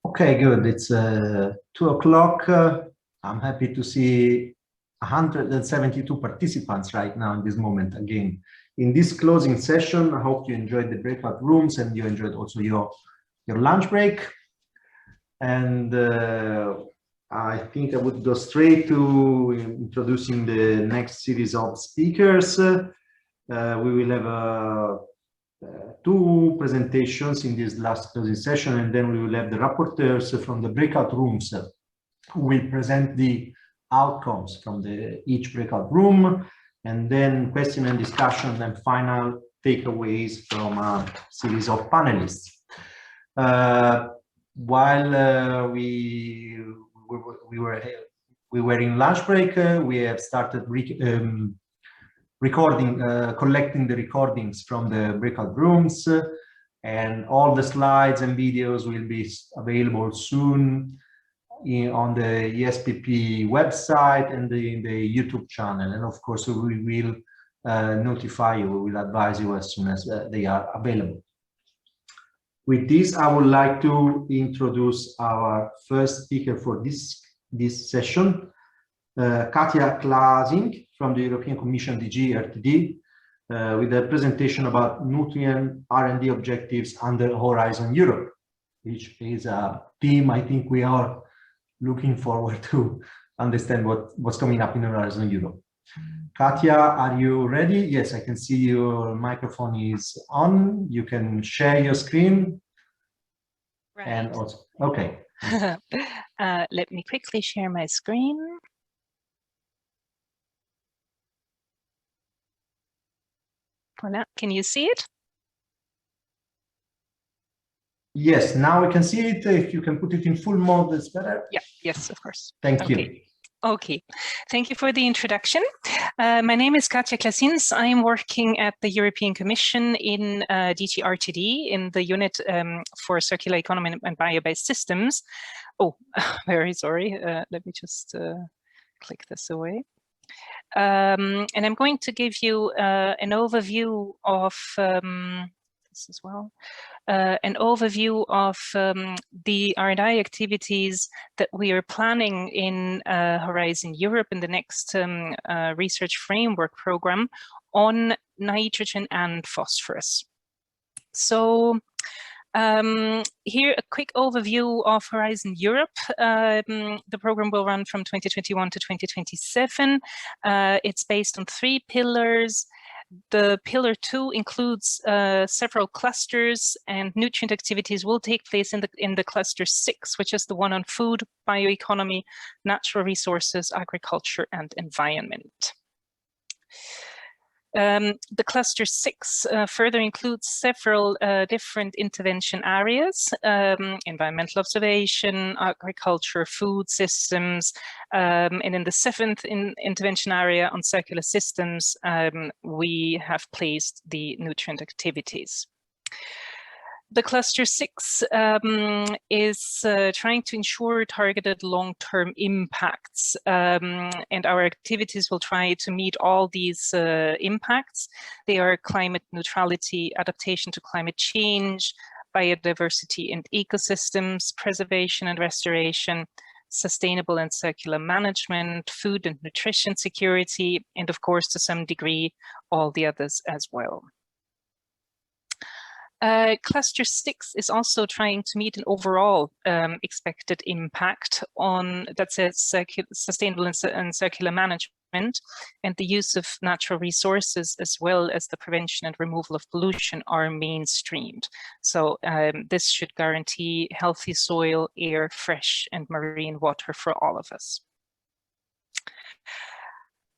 Okay, good. It's 2 o'clock. I'm happy to see 172 participants right now in this moment. Again, in this closing session, I hope you enjoyed the breakout rooms and you enjoyed also your lunch break. And I think I would go straight to introducing the next series of speakers. We will have two presentations in this last closing session, and then we will have the rapporteurs from the breakout rooms who will present the outcomes from each breakout room, and then question and discussion and final takeaways from a series of panelists. While we were in lunch break, we have started collecting the recordings from the breakout rooms, and all the slides and videos will be available soon on the ESPP website and in the YouTube channel. And of course, we will notify you, we will advise you as soon as they are available. With this, I would like to introduce our first speaker for this session, Katja Klasing from the European Commission DG RTD, with a presentation about nutrient R&D objectives under Horizon Europe, which is a theme I think we are looking forward to understand what's coming up in Horizon Europe. Katja, are you ready? Yes, I can see your microphone is on. You can share your screen. Right. And also, okay. Let me quickly share my screen. Voilà. Can you see it? Yes, now we can see it. If you can put it in full mode, that's better. Yeah, yes, of course. Thank you. Okay, thank you for the introduction. My name is Katja Klasins. I am working at the European Commission in DG RTD in the unit for circular economy and bio-based systems. Oh, very sorry. Let me just click this away. And I'm going to give you an overview of this as well. An overview of the R&I activities that we are planning in Horizon Europe in the next research framework program on nitrogen and phosphorus. So here a quick overview of Horizon Europe. The program will run from 2021 to 2027. It's based on 3 pillars. The pillar 2 includes several clusters, and nutrient activities will take place in the cluster 6, which is the one on food, bioeconomy, natural resources, agriculture, and environment. The cluster 6 further includes several different intervention areas: environmental observation, agriculture, food systems, and in the 7th intervention area on circular systems, we have placed the nutrient activities. The cluster 6 is trying to ensure targeted long-term impacts, and our activities will try to meet all these impacts. They are climate neutrality, adaptation to climate change, biodiversity and ecosystems, preservation and restoration, sustainable and circular management, food and nutrition security, and of course, to some degree, all the others as well. Cluster 6 is also trying to meet an overall expected impact on, that says, sustainable and circular management, and the use of natural resources as well as the prevention and removal of pollution are mainstreamed. So this should guarantee healthy soil, air, fresh and marine water for all of us.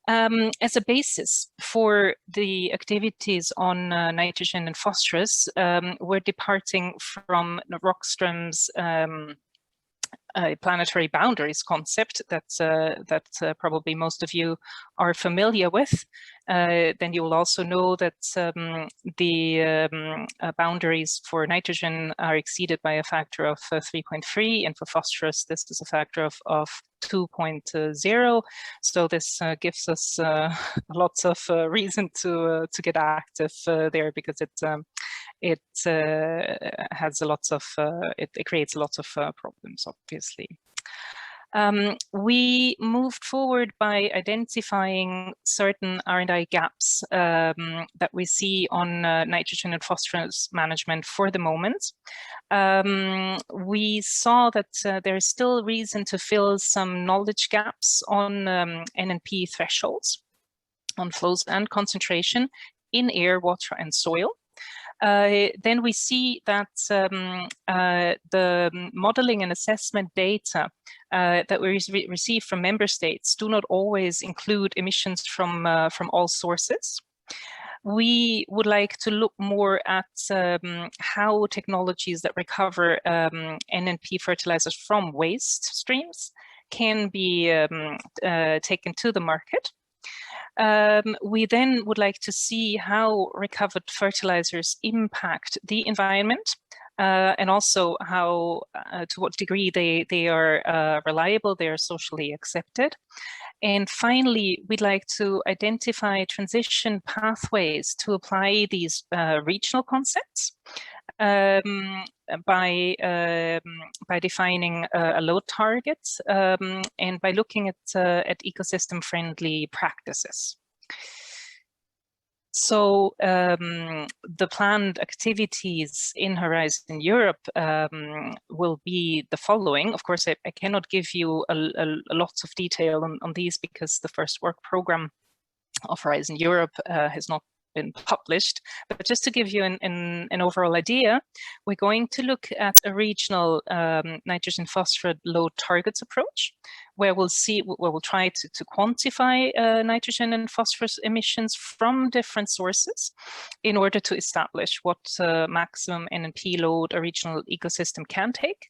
As a basis for the activities on nitrogen and phosphorus, we're departing from Rockström's planetary boundaries concept that probably most of you are familiar with. then you will also know that the boundaries for nitrogen are exceeded by a factor of 3.3, and for phosphorus this is a factor of 2.0. So this gives us lots of reason to get active there, because it has a lots of it creates lots of problems, obviously. We moved forward by identifying certain R&I gaps that we see on nitrogen and phosphorus management for the moment. We saw that there is still reason to fill some knowledge gaps on N&P thresholds, on flows and concentration in air, water, and soil. Then we see that the modeling and assessment data that we receive from member states do not always include emissions from all sources. We would like to look more at how technologies that recover N&P fertilizers from waste streams can be taken to the market. We then would like to see how recovered fertilizers impact the environment, and also how, to what degree they are reliable, they are socially accepted. And finally, we'd like to identify transition pathways to apply these regional concepts by defining a load target and by looking at ecosystem-friendly practices. So the planned activities in Horizon Europe will be the following. Of course, I cannot give you a lot of detail on these because the first work program of Horizon Europe has not been published, but just to give you an overall idea, we're going to look at a regional nitrogen phosphorus load targets approach, where we'll try to quantify nitrogen and phosphorus emissions from different sources in order to establish what maximum N&P load a regional ecosystem can take.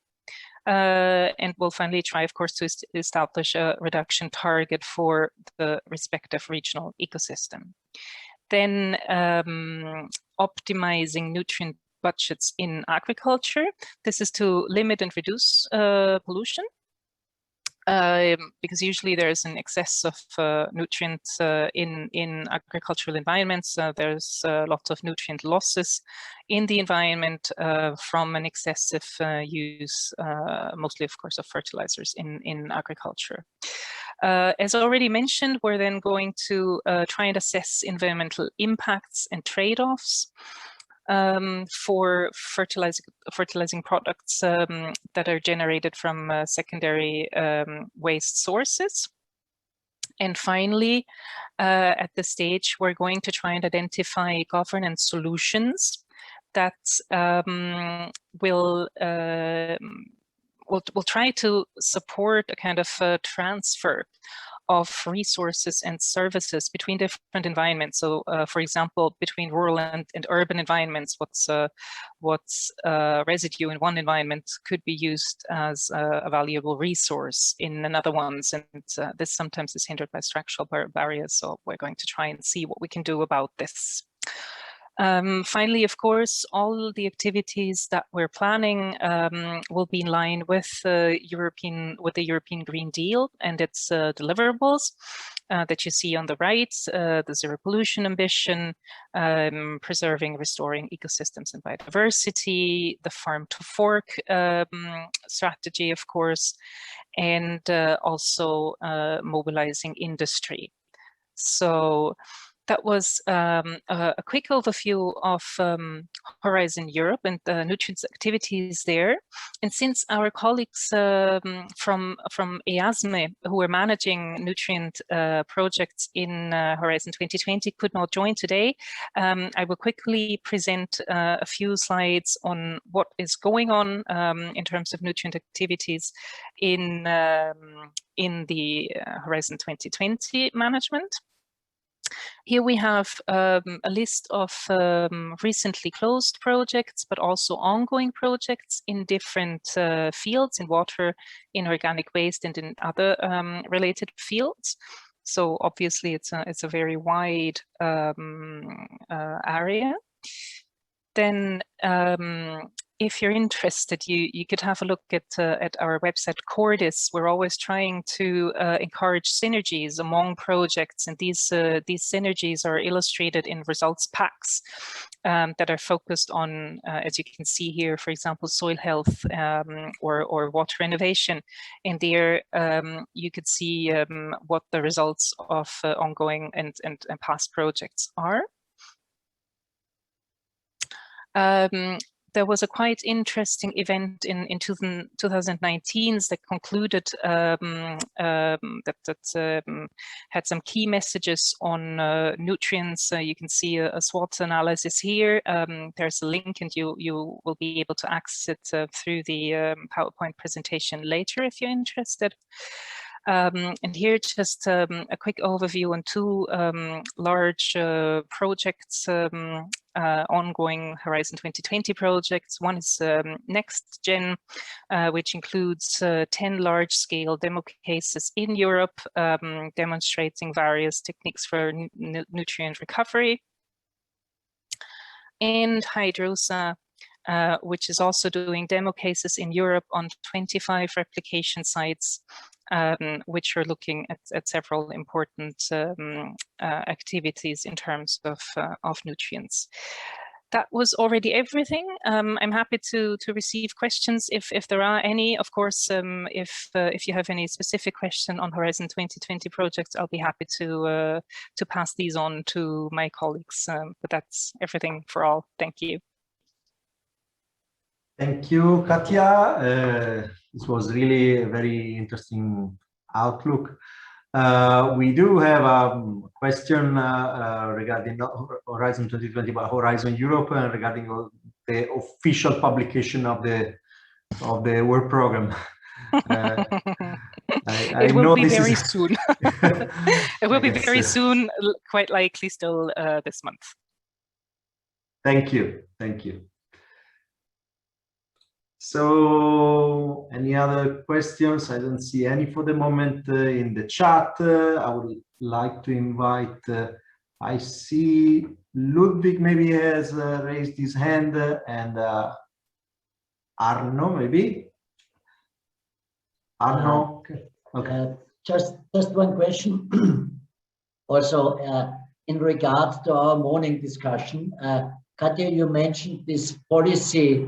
And we'll finally try, of course, to establish a reduction target for the respective regional ecosystem. Then optimizing nutrient budgets in agriculture. This is to limit and reduce pollution, because usually there is an excess of nutrients in agricultural environments. There's a lot of nutrient losses in the environment from an excessive use, mostly, of course, of fertilizers in agriculture. As already mentioned, we're then going to try and assess environmental impacts and trade-offs for fertilizing products that are generated from secondary waste sources. And finally, at this stage, we're going to try and identify governance solutions that will try to support a kind of transfer of resources and services between different environments. So, for example, between rural and urban environments, what's residue in one environment could be used as a valuable resource in another one's, and this sometimes is hindered by structural barriers. So we're going to try and see what we can do about this. Finally, of course, all the activities that we're planning will be in line with the European Green Deal and its deliverables that you see on the right: the zero pollution ambition, preserving, restoring ecosystems and biodiversity, the farm to fork strategy, of course, and also mobilizing industry. So that was a quick overview of Horizon Europe and the nutrients activities there. And since our colleagues from EASME, who are managing nutrient projects in Horizon 2020, could not join today, I will quickly present a few slides on what is going on in terms of nutrient activities in the Horizon 2020 management. Here we have a list of recently closed projects, but also ongoing projects in different fields, in water, in organic waste, and in other related fields. So obviously it's a very wide area. Then if you're interested, you could have a look at our website Cordis. We're always trying to encourage synergies among projects, and these synergies are illustrated in results packs that are focused on, as you can see here, for example, soil health or water innovation. And there you could see what the results of ongoing and past projects are. There was a quite interesting event in 2019 that concluded that had some key messages on nutrients. You can see a SWOT analysis here. There's a link, and you will be able to access it through the PowerPoint presentation later if you're interested. And here just a quick overview on two large projects, ongoing Horizon 2020 projects. One is NextGen, which includes 10 large-scale demo cases in Europe, demonstrating various techniques for nutrient recovery. And Hydrosa, which is also doing demo cases in Europe on 25 replication sites, which are looking at several important activities in terms of nutrients. That was already everything. I'm happy to receive questions if there are any. Of course, if you have any specific question on Horizon 2020 projects, I'll be happy to pass these on to my colleagues. But that's everything for all. Thank you. Thank you, Katja. This was really a very interesting outlook. We do have a question regarding Horizon 2020, but Horizon Europe, and regarding the official publication of the work program. It will be very soon. It will be very soon, quite likely still this month. Thank you. Thank you. So, any other questions? I don't see any for the moment in the chat. I would like to invite, I see Ludwig maybe has raised his hand, and Arno maybe. Arno, okay. Just one question. Also, in regard to our morning discussion, Katja, you mentioned this policy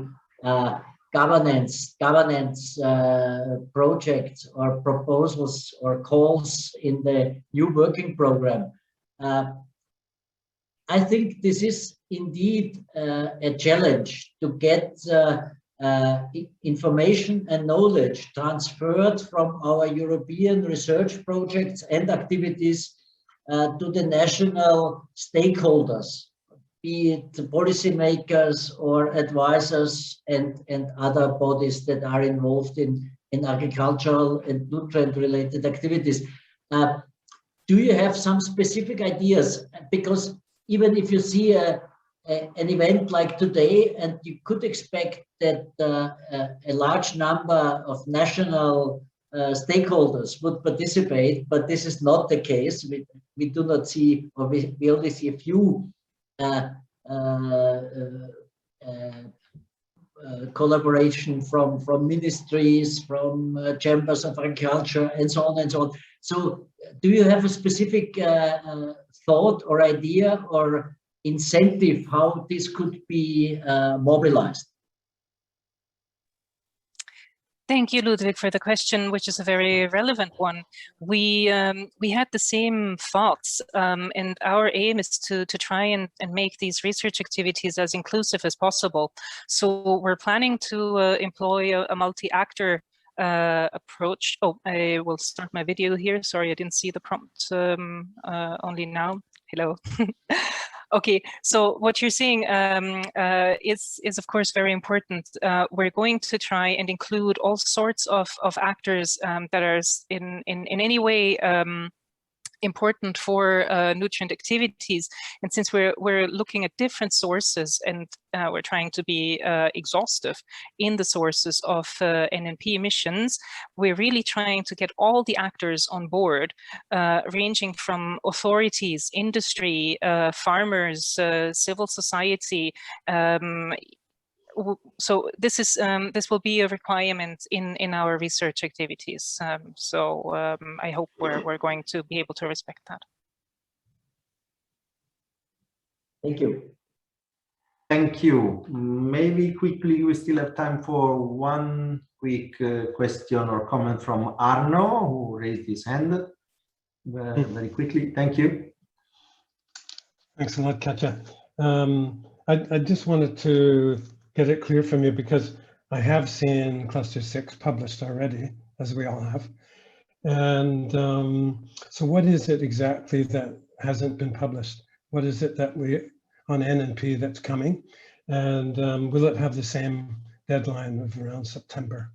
governance projects or proposals or calls in the new working program. I think this is indeed a challenge to get information and knowledge transferred from our European research projects and activities to the national stakeholders, be it policymakers or advisors and other bodies that are involved in agricultural and nutrient-related activities. Do you have some specific ideas? Because even if you see an event like today, and you could expect that a large number of national stakeholders would participate, but this is not the case. We do not see, or we only see a few collaboration from ministries, from chambers of agriculture, and so on and so on. So do you have a specific thought or idea or incentive how this could be mobilized? Thank you, Ludwig, for the question, which is a very relevant one. We had the same thoughts, and our aim is to try and make these research activities as inclusive as possible. So we're planning to employ a multi-actor approach. Oh, I will start my video here. Sorry, I didn't see the prompt only now. Hello. Okay, so what you're seeing is of course very important. We're going to try and include all sorts of actors that are in any way important for nutrient activities. And since we're looking at different sources and we're trying to be exhaustive in the sources of NNP emissions, we're really trying to get all the actors on board, ranging from authorities, industry, farmers, civil society. So this will be a requirement in our research activities. I hope we're going to be able to respect that. Thank you. Thank you. Maybe quickly, we still have time for one quick question or comment from Arno, who raised his hand very quickly. Thank you. Thanks a lot, Katja. I just wanted to get it clear from you, because I have seen cluster 6 published already, as we all have. And so what is it exactly that hasn't been published? What is it that on NNP that's coming? And will it have the same deadline of around September?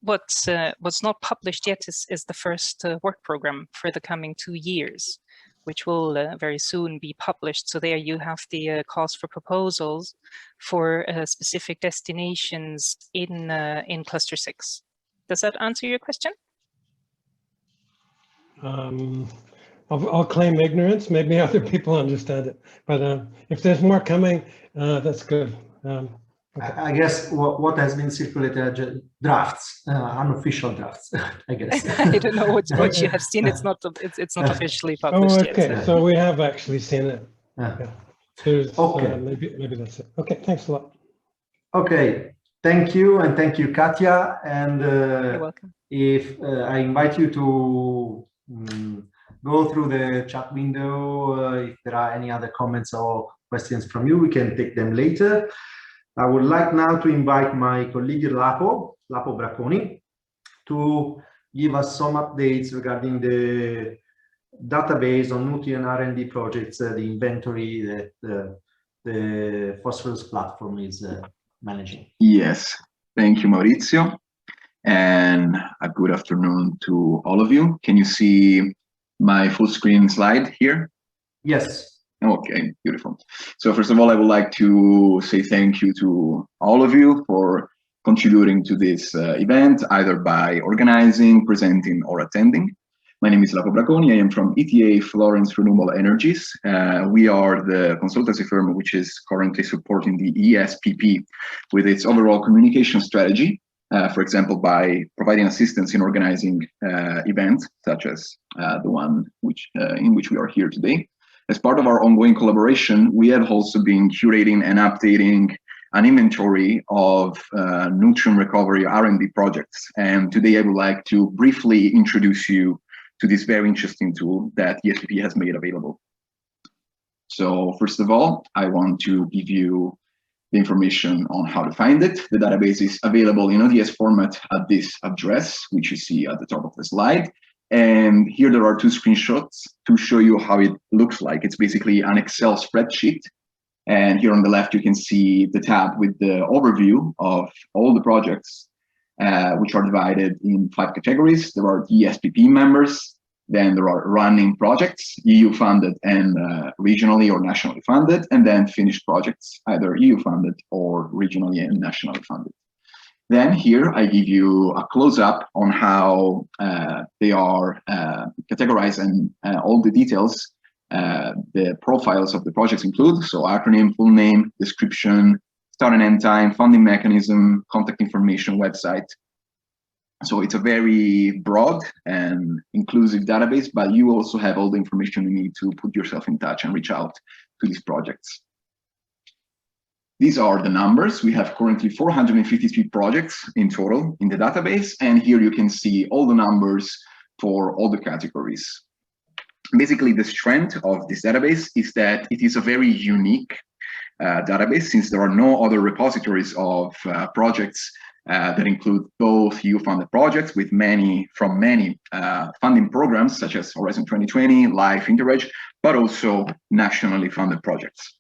What's not published yet is the first work program for the coming 2 years, which will very soon be published. So there you have the calls for proposals for specific destinations in cluster 6. Does that answer your question? I'll claim ignorance. Maybe other people understand it, but if there's more coming, that's good. Okay. I guess what has been circulated are drafts, unofficial drafts, I guess. I don't know what you have seen. It's not officially published yet. Okay, so we have actually seen it. Yeah. Okay. Maybe that's it. Okay, thanks a lot. Okay, thank you, and thank you, Katja. And You're welcome. if I invite you to go through the chat window, if there are any other comments or questions from you, we can take them later. I would like now to invite my colleague Lapo Bracconi to give us some updates regarding the database on nutrient R&D projects, the inventory that the Phosphorus platform is managing. Yes, thank you, Maurizio, and a good afternoon to all of you. Can you see my full screen slide here? Yes. Okay, beautiful. So first of all, I would like to say thank you to all of you for contributing to this event, either by organizing, presenting, or attending. My name is Lapo Bracconi. I am from ETA Florence Renewable Energies. We are the consultancy firm which is currently supporting the ESPP with its overall communication strategy, for example, by providing assistance in organizing events such as the one in which we are here today. As part of our ongoing collaboration, we have also been curating and updating an inventory of nutrient recovery R&D projects. And today I would like to briefly introduce you to this very interesting tool that ESPP has made available. So first of all, I want to give you the information on how to find it. The database is available in ODS format at this address, which you see at the top of the slide. And here there are 2 screenshots to show you how it looks like. It's basically an Excel spreadsheet. And here on the left, you can see the tab with the overview of all the projects, which are divided in 5 categories. There are ESPP members, then there are running projects, EU funded and regionally or nationally funded, and then finished projects, either EU funded or regionally and nationally funded. Then here I give you a close-up on how they are categorized and all the details the profiles of the projects include. So acronym, full name, description, start and end time, funding mechanism, contact information, website. So it's a very broad and inclusive database, but you also have all the information you need to put yourself in touch and reach out to these projects. These are the numbers. We have currently 453 projects in total in the database. And here you can see all the numbers for all the categories. Basically, the strength of this database is that it is a very unique database, since there are no other repositories of projects that include both EU-funded projects with many funding programs, such as Horizon 2020, LIFE, Interreg, but also nationally funded projects.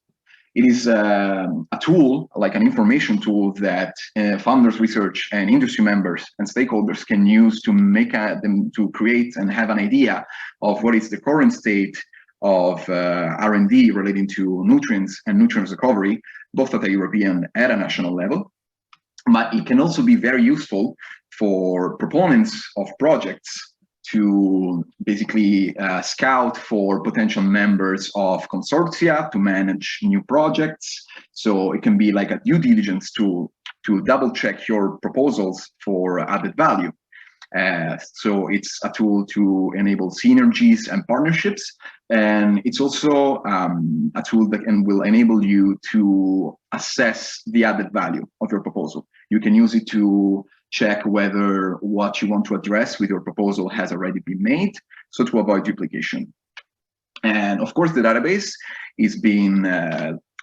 It is a tool, like an information tool that founders, research, and industry members and stakeholders can use to make them to create and have an idea of what is the current state of R&D relating to nutrients and nutrients recovery, both at a European and a national level. But it can also be very useful for proponents of projects to basically scout for potential members of consortia to manage new projects. So it can be like a due diligence tool to double check your proposals for added value. So it's a tool to enable synergies and partnerships. And it's also a tool that will enable you to assess the added value of your proposal. You can use it to check whether what you want to address with your proposal has already been made, so to avoid duplication. And of course, the database is being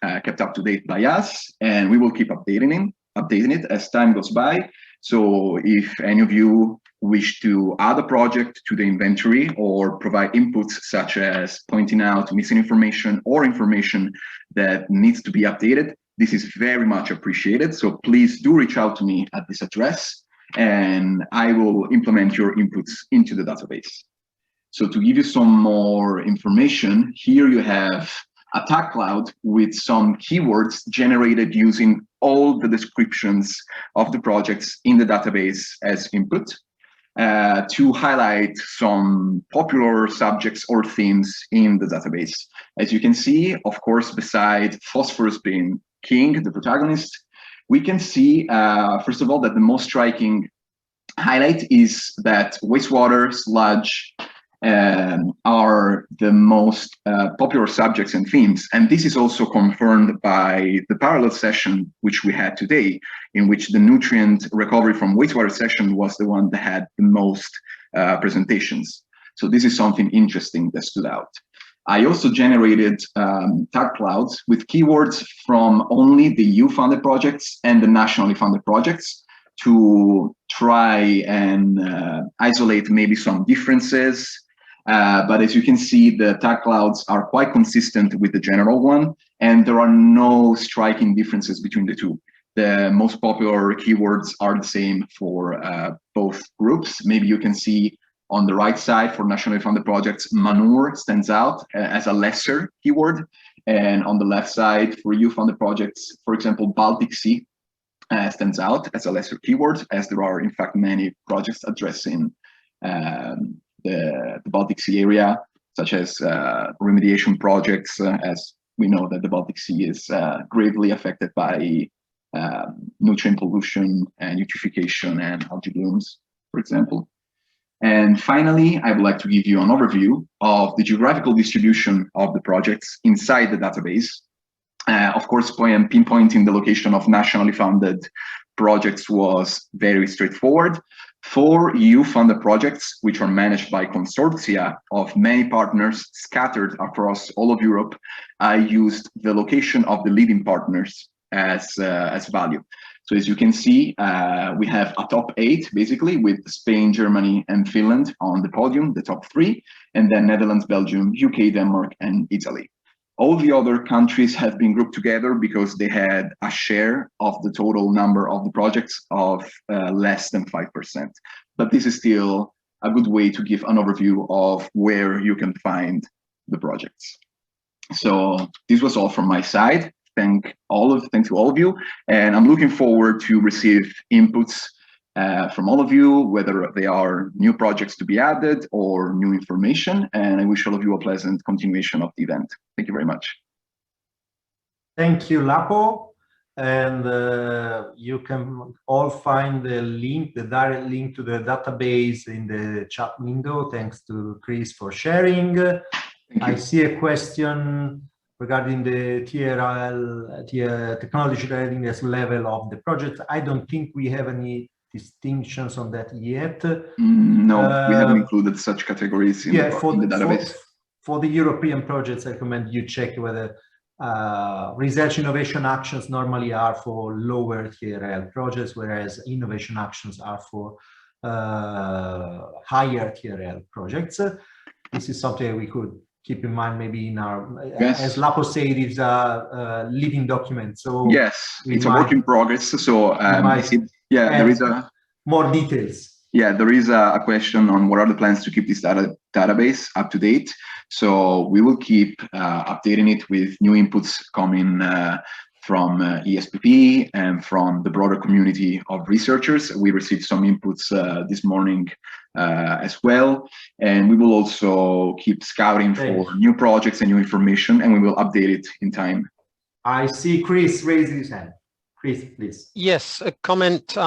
kept up to date by us, and we will keep updating it as time goes by. So if any of you wish to add a project to the inventory or provide inputs such as pointing out missing information or information that needs to be updated, this is very much appreciated. So please do reach out to me at this address and I will implement your inputs into the database. So to give you some more information, here you have a tag cloud with some keywords generated using all the descriptions of the projects in the database as input. To highlight some popular subjects or themes in the database. As you can see, of course, beside Phosphorus being king, the protagonist, we can see, first of all, that the most striking highlight is that wastewater, sludge, are the most popular subjects and themes. And this is also confirmed by the parallel session which we had today, in which the nutrient recovery from wastewater session was the one that had the most presentations. So this is something interesting that stood out. I also generated tag clouds with keywords from only the EU-funded projects and the nationally funded projects to try and isolate maybe some differences. But as you can see, the tag clouds are quite consistent with the general one, and there are no striking differences between the two. The most popular keywords are the same for both groups. Maybe you can see on the right side for nationally funded projects, manure stands out as a lesser keyword. And on the left side for EU-funded projects, for example, Baltic Sea stands out as a lesser keyword, as there are in fact many projects addressing the Baltic Sea area, such as remediation projects, as we know that the Baltic Sea is gravely affected by nutrient pollution and eutrophication and algae blooms, for example. And finally, I would like to give you an overview of the geographical distribution of the projects inside the database. Of course, pinpointing the location of nationally funded projects was very straightforward. For EU-funded projects, which are managed by consortia of many partners scattered across all of Europe, I used the location of the leading partners as value. So as you can see, we have a top 8, basically, with Spain, Germany, and Finland on the podium, the top 3, and then Netherlands, Belgium, UK, Denmark, and Italy. All the other countries have been grouped together because they had a share of the total number of the projects of less than 5%. But this is still a good way to give an overview of where you can find the projects. So this was all from my side. Thanks to all of you, and I'm looking forward to receive inputs from all of you, whether they are new projects to be added or new information, and I wish all of you a pleasant continuation of the event. Thank you very much. Thank you, Lapo, and you can all find the link, the direct link to the database in the chat window. Thanks to Chris for sharing. I see a question regarding the technology readiness level of the project. I don't think we have any distinctions on that yet. No, we haven't included such categories in the database. For the European projects, I recommend you check whether research innovation actions normally are for lower TRL projects, whereas innovation actions are for higher TRL projects. This is something we could keep in mind maybe in our, Yes. as Lapo said, it's a living document. So yes, it's a work in progress. So there is more details. Yeah, there is a question on what are the plans to keep this database up to date. So we will keep updating it with new inputs coming from ESPP and from the broader community of researchers. We received some inputs this morning as well. And we will also keep scouting for new projects and new information, and we will update it in time. I see Chris raise his hand. Chris, please. Yes, a comment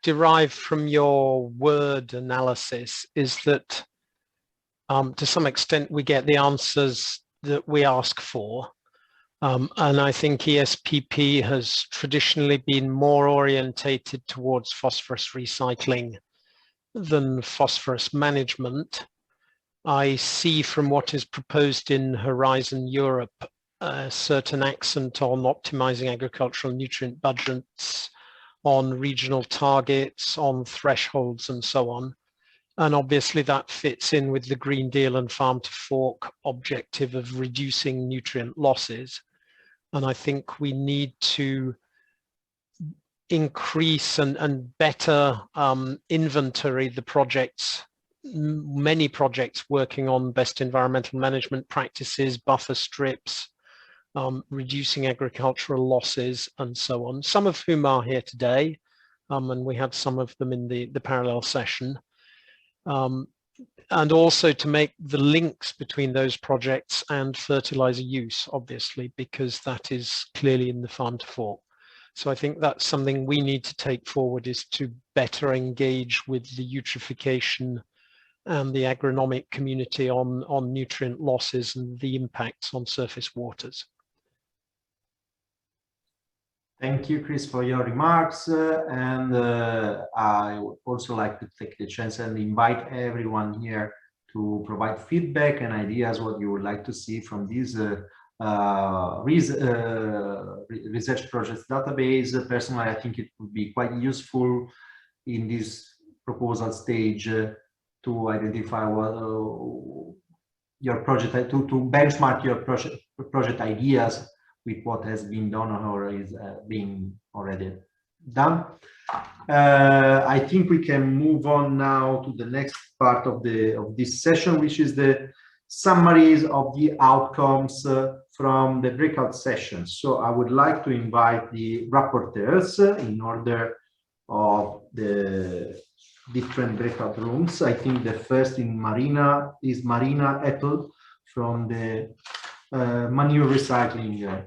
derived from your word analysis is that to some extent we get the answers that we ask for. And I think ESPP has traditionally been more orientated towards phosphorus recycling than phosphorus management. I see from what is proposed in Horizon Europe a certain accent on optimizing agricultural nutrient budgets, on regional targets, on thresholds and so on. And obviously that fits in with the Green Deal and Farm to Fork objective of reducing nutrient losses. And I think we need to increase and better inventory the projects, many projects working on best environmental management practices, buffer strips, reducing agricultural losses and so on, some of whom are here today, and we had some of them in the parallel session, and also to make the links between those projects and fertilizer use, obviously, because that is clearly in the Farm to Fork. So I think that's something we need to take forward, is to better engage with the eutrophication and the agronomic community on nutrient losses and the impacts on surface waters. Thank you, Chris, for your remarks. And I would also like to take the chance and invite everyone here to provide feedback and ideas what you would like to see from this research projects database. Personally, I think it would be quite useful in this proposal stage to identify what your project, to benchmark your project ideas with what has been done or is being already done. I think we can move on now to the next part of this session, which is the summaries of the outcomes from the breakout sessions. So I would like to invite the rapporteurs in order of the different breakout rooms. I think the first is Marina et al. From the manure recycling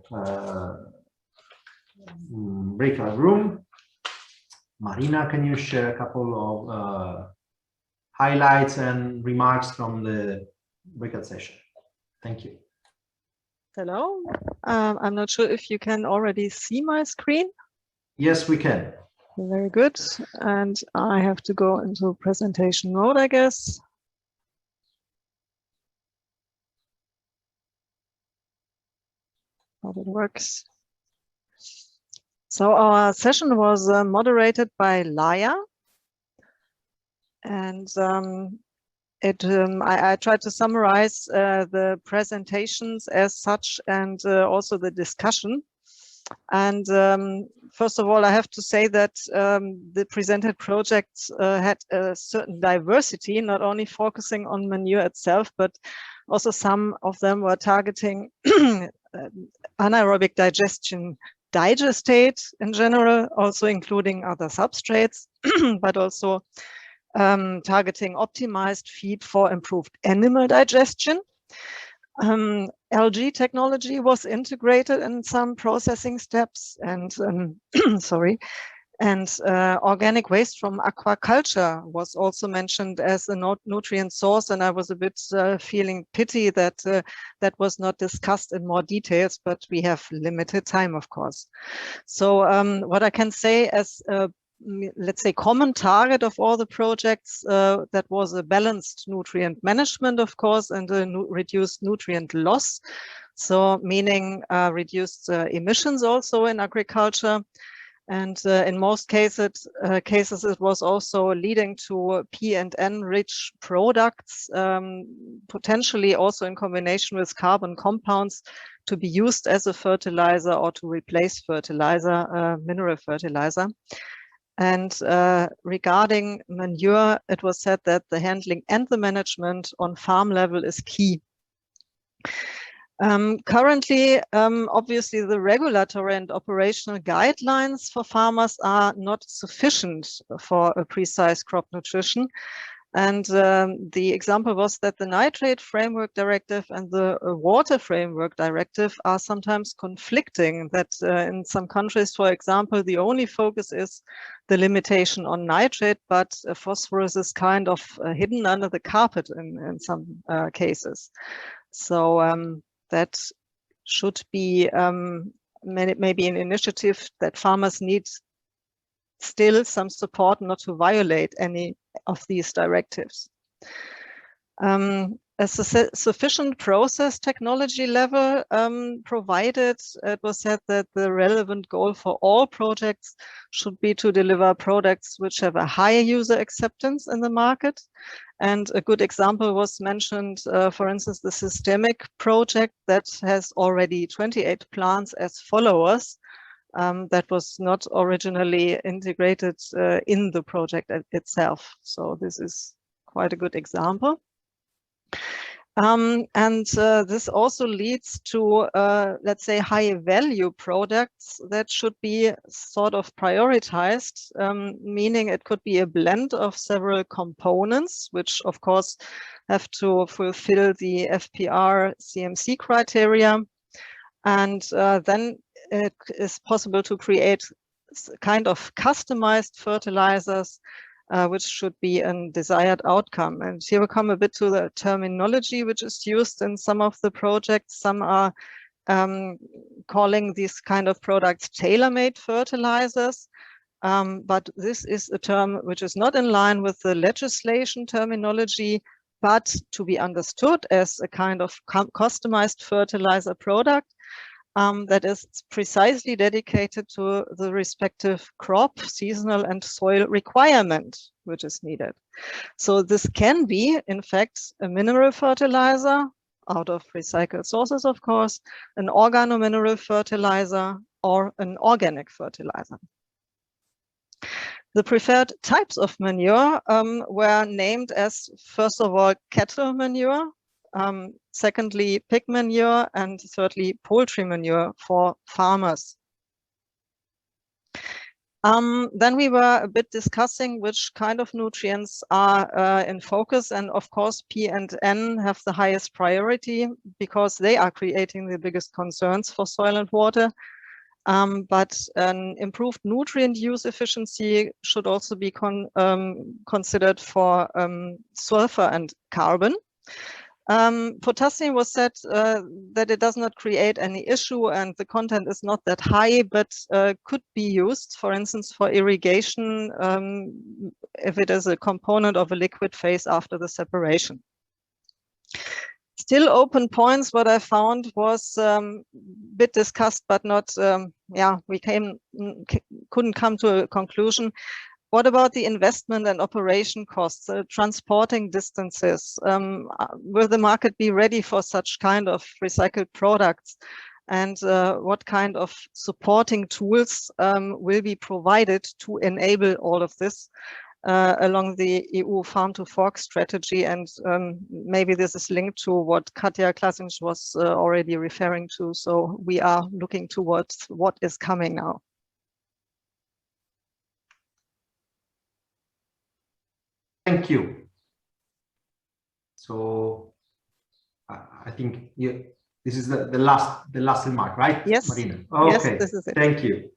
breakout room. Marina, can you share a couple of highlights and remarks from the breakout session? Thank you. Hello. I'm not sure if you can already see my screen. Yes, we can. Very good. And I have to go into presentation mode, I guess. How it works. So our session was moderated by Laya, and I tried to summarize the presentations as such, and also the discussion. And first of all, I have to say that the presented projects had a certain diversity, not only focusing on manure itself, but also some of them were targeting anaerobic digestion digestate in general, also including other substrates, but also targeting optimized feed for improved animal digestion. Algae technology was integrated in some processing steps, and sorry, and organic waste from aquaculture was also mentioned as a nutrient source, and I was a bit feeling pity that that was not discussed in more details, but we have limited time, of course. So what I can say as let's say common target of all the projects, that was a balanced nutrient management, of course, and a reduced nutrient loss. So meaning reduced emissions also in agriculture. And in most cases, it was also leading to P&N rich products, potentially also in combination with carbon compounds, to be used as a fertilizer or to replace fertilizer, mineral fertilizer. And regarding manure, it was said that the handling and the management on farm level is key. Currently, obviously, the regulatory and operational guidelines for farmers are not sufficient for a precise crop nutrition. And the example was that the Nitrate Framework Directive and the Water Framework Directive are sometimes conflicting, that in some countries, for example, the only focus is the limitation on nitrate, but phosphorus is kind of hidden under the carpet in some cases. So that should be maybe an initiative that farmers need still some support not to violate any of these directives. A sufficient process technology level provided, it was said that the relevant goal for all projects should be to deliver products which have a higher user acceptance in the market. And a good example was mentioned, for instance, the Systemic project that has already 28 plants as followers. That was not originally integrated in the project itself. So this is quite a good example. This also leads to, let's say, high value products that should be sort of prioritized, meaning it could be a blend of several components, which of course have to fulfill the FPR CMC criteria. And then it is possible to create kind of customized fertilizers which should be a desired outcome. And here we come a bit to the terminology which is used in some of the projects. Some are calling these kind of products tailor-made fertilizers. But this is a term which is not in line with the legislation terminology, but to be understood as a kind of customized fertilizer product that is precisely dedicated to the respective crop, seasonal and soil requirement, which is needed. So this can be, in fact, a mineral fertilizer out of recycled sources, of course, an organomineral fertilizer, or an organic fertilizer. The preferred types of manure were named as, first of all, cattle manure, secondly, pig manure, and thirdly, poultry manure for farmers. Then we were a bit discussing which kind of nutrients are in focus, and of course P and N have the highest priority because they are creating the biggest concerns for soil and water. But an improved nutrient use efficiency should also be considered for sulfur and carbon. Potassium was said that it does not create any issue and the content is not that high, but could be used, for instance, for irrigation if it is a component of a liquid phase after the separation. Still open points, what I found was a bit discussed, but not, we couldn't come to a conclusion. What about the investment and operation costs, transporting distances? Will the market be ready for such kind of recycled products? And what kind of supporting tools will be provided to enable all of this along the EU Farm to Fork strategy? And maybe this is linked to what Katja Klasins was already referring to. So we are looking towards what is coming now. Thank you. So I think this is the last remark, right? Yes. Marina? Okay. Yes, this is it.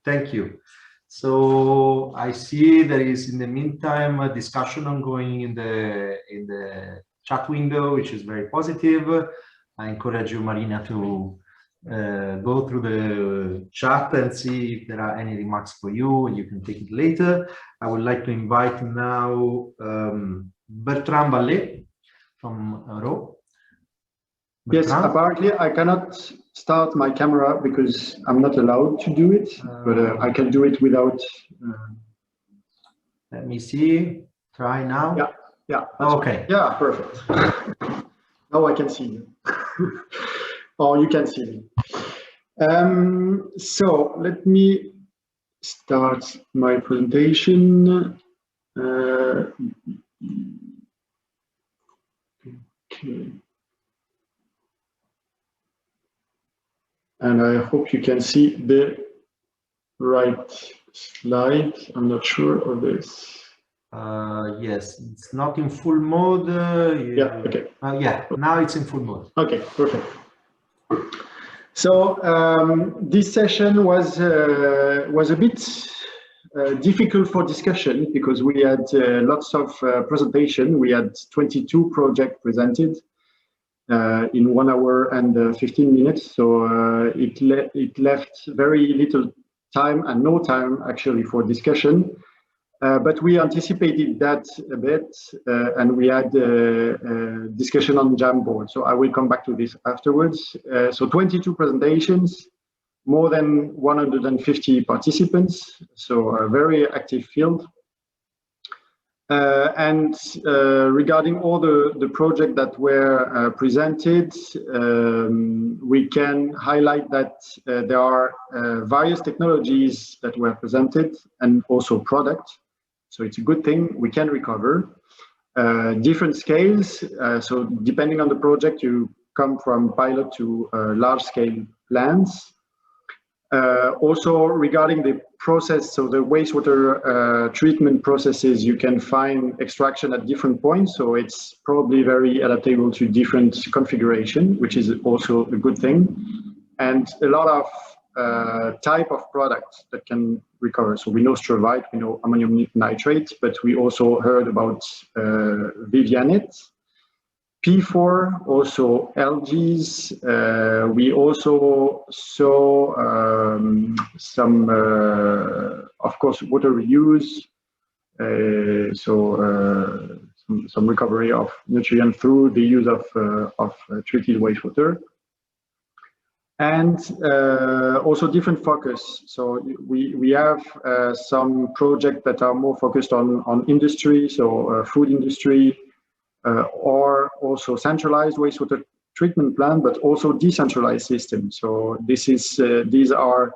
Thank you. So I see there is in the meantime a discussion ongoing in the chat window, which is very positive. I encourage you, Marina, to go through the chat and see if there are any remarks for you, and you can take it later. I would like to invite now Bertrand Ballet from RO. Yes, apparently I cannot start my camera because I'm not allowed to do it, but I can do it without. Let me see. Try now. Yeah, yeah. Okay. Right. Yeah, perfect. Now I can see you. Or you can see me. So let me start my presentation. Okay. And I hope you can see the right slide. I'm not sure of this. Yes, it's not in full mode. Yeah, okay. Yeah, now it's in full mode. Okay, perfect. So this session was a bit difficult for discussion because we had lots of presentation. We had 22 projects presented in 1 hour and 15 minutes. So it left very little time and no time actually for discussion. But we anticipated that a bit, and we had a discussion on Jamboard. So I will come back to this afterwards. So 22 presentations, more than 150 participants, so a very active field. And regarding all the projects that were presented, we can highlight that there are various technologies that were presented and also products. So it's a good thing, we can recover. Different scales, so depending on the project, you come from pilot to large-scale plants. Also regarding the process, so the wastewater treatment processes, you can find extraction at different points, so it's probably very adaptable to different configuration, which is also a good thing. And a lot of type of products that can recover. So we know struvite, we know ammonium nitrate, but we also heard about Vivianite, P4, also algaes. We also saw some, of course, water reuse. Some recovery of nutrients through the use of treated wastewater. And also different focus. So we have some projects that are more focused on industry, so food industry, or also centralized wastewater treatment plant, but also decentralized systems. So this is these are,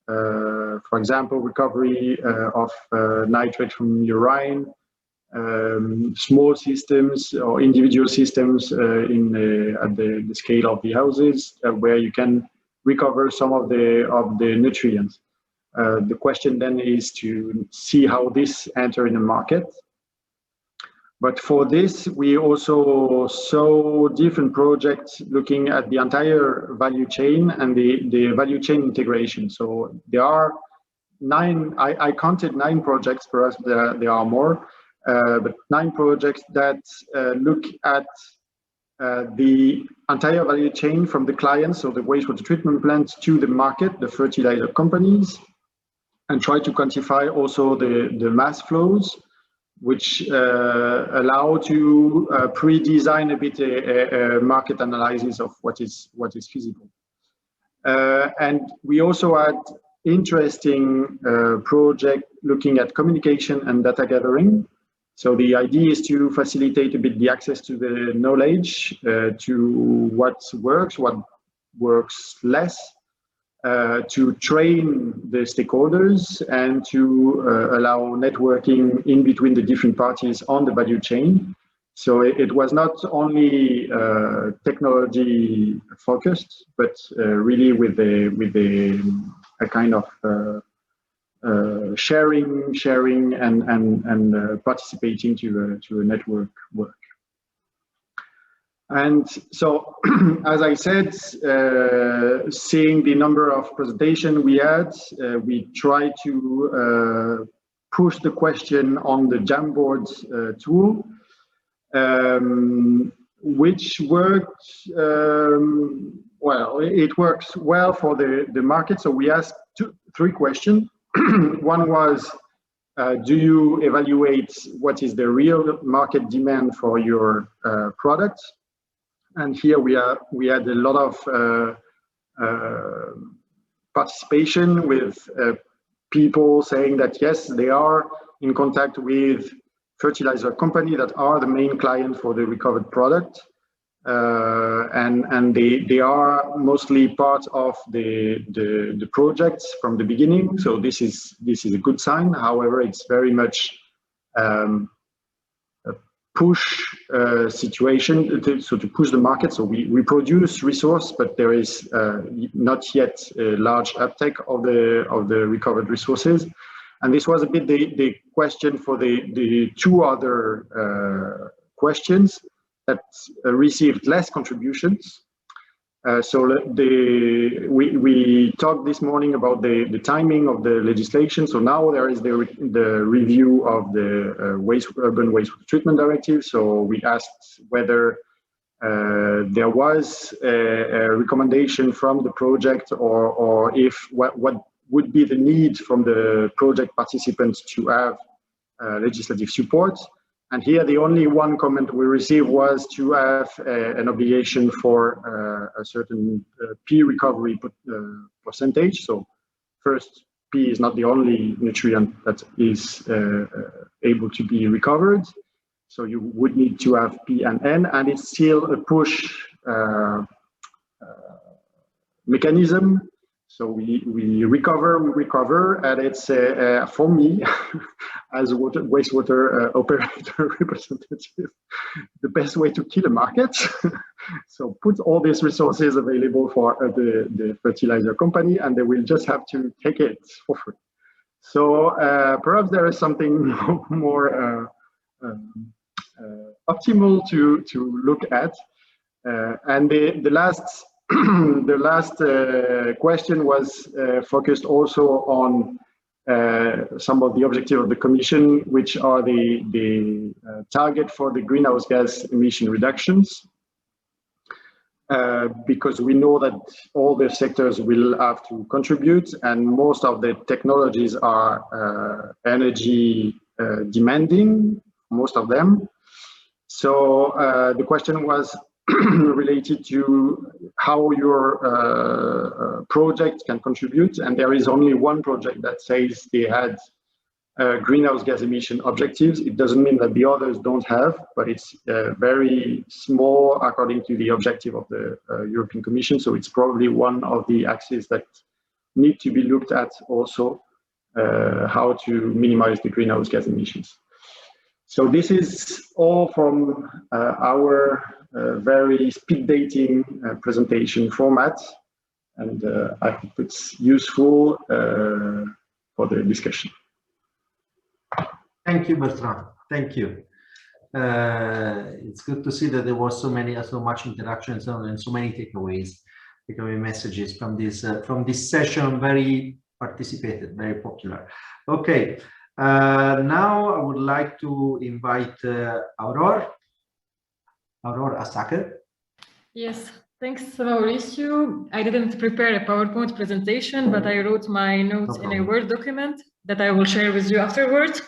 for example, recovery of nitrate from urine, small systems or individual systems at the scale of the houses, where you can recover some of the nutrients. The question then is to see how this enter in the market. But for this, we also saw different projects looking at the entire value chain and the value chain integration. So there are 9, I counted 9 projects, perhaps there are more, but 9 projects that look at the entire value chain from the clients, so the wastewater treatment plants, to the market, the fertilizer companies, and try to quantify also the mass flows, which allow to pre-design a bit a market analysis of what is feasible. And we also had interesting project looking at communication and data gathering. So the idea is to facilitate a bit the access to the knowledge, to what works less, to train the stakeholders, and to allow networking in between the different parties on the value chain. So it was not only technology focused, but really with a kind of sharing and participating to a network work. And so, as I said, seeing the number of presentations we had, we tried to push the question on the Jamboard tool, which worked, well, it works well for the market. So we asked 3 questions. One was, do you evaluate what is the real market demand for your product? And here we had a lot of participation, with people saying that yes, they are in contact with fertilizer company that are the main client for the recovered product, and they are mostly part of the projects from the beginning. So this is a good sign. However, it's very much push situation, to push the market. So we produce resource, but there is not yet a large uptake of the recovered resources. And this was a bit the question for the two other questions that received less contributions. So we talked this morning about the timing of the legislation. So now there is the review of the urban wastewater treatment directive. So we asked whether there was a recommendation from the project, or if what would be the need from the project participants to have legislative support. And here, the only one comment we received was to have an obligation for a certain P recovery percentage. So first, P is not the only nutrient that is able to be recovered. So you would need to have P and N, and it's still a push mechanism. So we recover, and it's for me, as a wastewater operator representative, the best way to kill a market. So put all these resources available for the fertilizer company, and they will just have to take it for free. So perhaps there is something more optimal to look at. And the last the last question was focused also on some of the objectives of the Commission, which are the target for the greenhouse gas emission reductions, because we know that all the sectors will have to contribute, and most of the technologies are energy demanding, most of them. So the question was related to how your project can contribute, and there is only one project that says they had greenhouse gas emission objectives. It doesn't mean that the others don't have, but it's very small according to the objective of the European Commission. So it's probably one of the axes that need to be looked at also, how to minimize the greenhouse gas emissions. So this is all from our very speed dating presentation format, and I hope it's useful for the discussion. Thank you, Bertrand. Thank you. It's good to see that there was so much interaction and so many takeaway messages from this session. Very participated, very popular. Okay. Now I would like to invite Aurore Asake. Yes, thanks, Mauricio. I didn't prepare a PowerPoint presentation, but I wrote my notes in a Word document that I will share with you afterwards.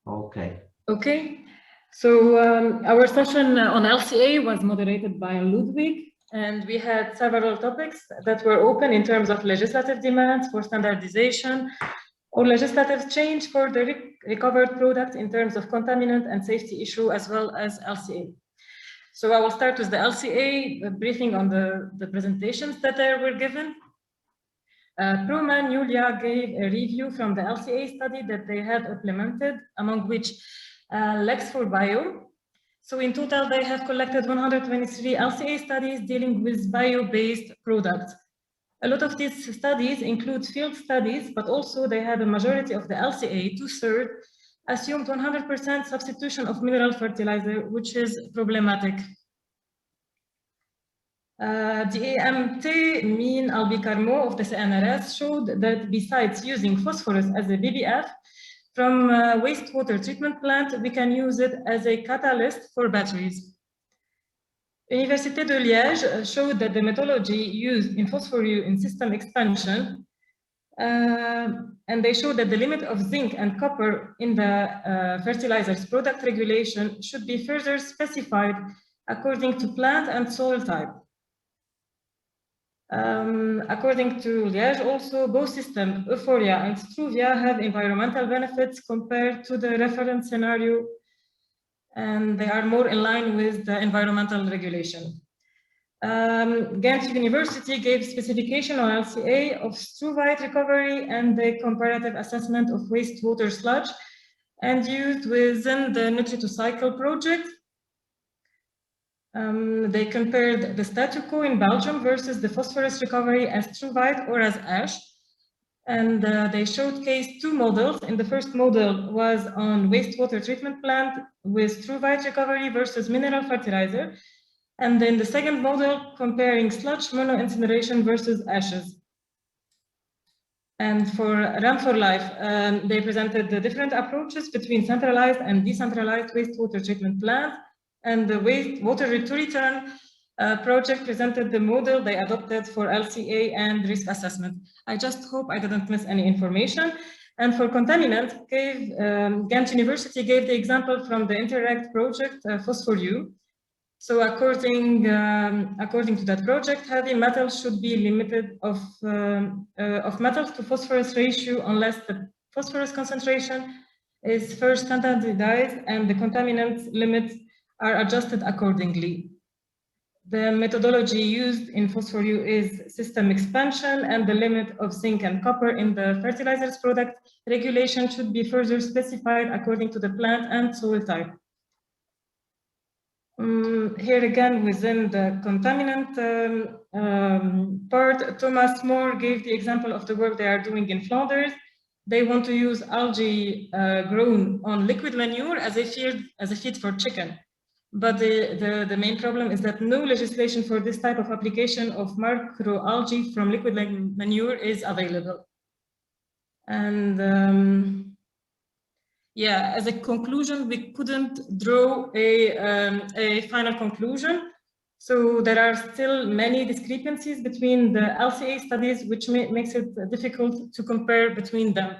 Okay. Okay. So our session on LCA was moderated by Ludwig, and we had several topics that were open in terms of legislative demands for standardization, or legislative change for the recovered product in terms of contaminant and safety issue, as well as LCA. So I will start with the LCA, briefing on the presentations that were given. PERM and Julia gave a review from the LCA study that they had implemented, among which Lex for Bio. So in total, they have collected 123 LCA studies dealing with bio-based products. A lot of these studies include field studies, but also they have a majority of the LCA, 2/3, assumed 100% substitution of mineral fertilizer, which is problematic. The AMT mean Albicarmo of the CNRS showed that besides using phosphorus as a BBF from a wastewater treatment plant, we can use it as a catalyst for batteries. Université de Liège showed that the methodology used in phosphorus in system expansion, and they showed that the limit of zinc and copper in the fertilizers product regulation should be further specified according to plant and soil type. According to Liège also, both systems, Euphoria and Struvia, have environmental benefits compared to the reference scenario, and they are more in line with the environmental regulation. Ghent University gave specification on LCA of struvite recovery and the comparative assessment of wastewater sludge, and used within the Nutri2Cycle project. They compared the statu quo in Belgium versus the phosphorus recovery as struvite or as ash. And they showcased two models. In the first model was on wastewater treatment plant with struvite recovery versus mineral fertilizer. And then the second model comparing sludge mono-incineration versus ashes. And for RAM for Life, they presented the different approaches between centralized and decentralized wastewater treatment plant. And the wastewater to return project presented the model they adopted for LCA and risk assessment. I just hope I didn't miss any information. And for contaminants, Ghent University gave the example from the Interact project, Phosphorus. So according to that project, heavy metals should be limited of metals to phosphorus ratio unless the phosphorus concentration is first standardized and the contaminant limits are adjusted accordingly. The methodology used in Phosphorus is system expansion, and the limit of zinc and copper in the fertilizers product regulation should be further specified according to the plant and soil type. Here again, within the contaminant part, Thomas Moore gave the example of the work they are doing in Flanders. They want to use algae grown on liquid manure as a feed for chicken. But the main problem is that no legislation for this type of application of macroalgae from liquid manure is available. And yeah, as a conclusion, we couldn't draw a final conclusion. So there are still many discrepancies between the LCA studies, which makes it difficult to compare between them.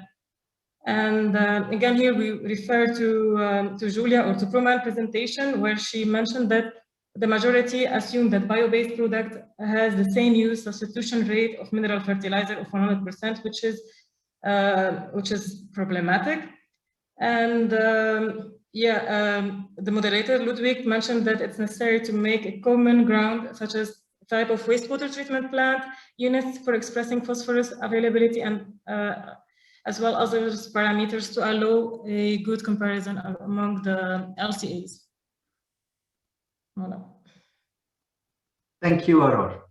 And again, here we refer to Julia or to Proman presentation, where she mentioned that the majority assume that bio-based product has the same use substitution rate of mineral fertilizer of 100%, which is problematic. And the moderator, Ludwig, mentioned that it's necessary to make a common ground, such as type of wastewater treatment plant, units for expressing phosphorus availability, and as well as other parameters to allow a good comparison among the LCAs. Voilà. Thank you, Aurore.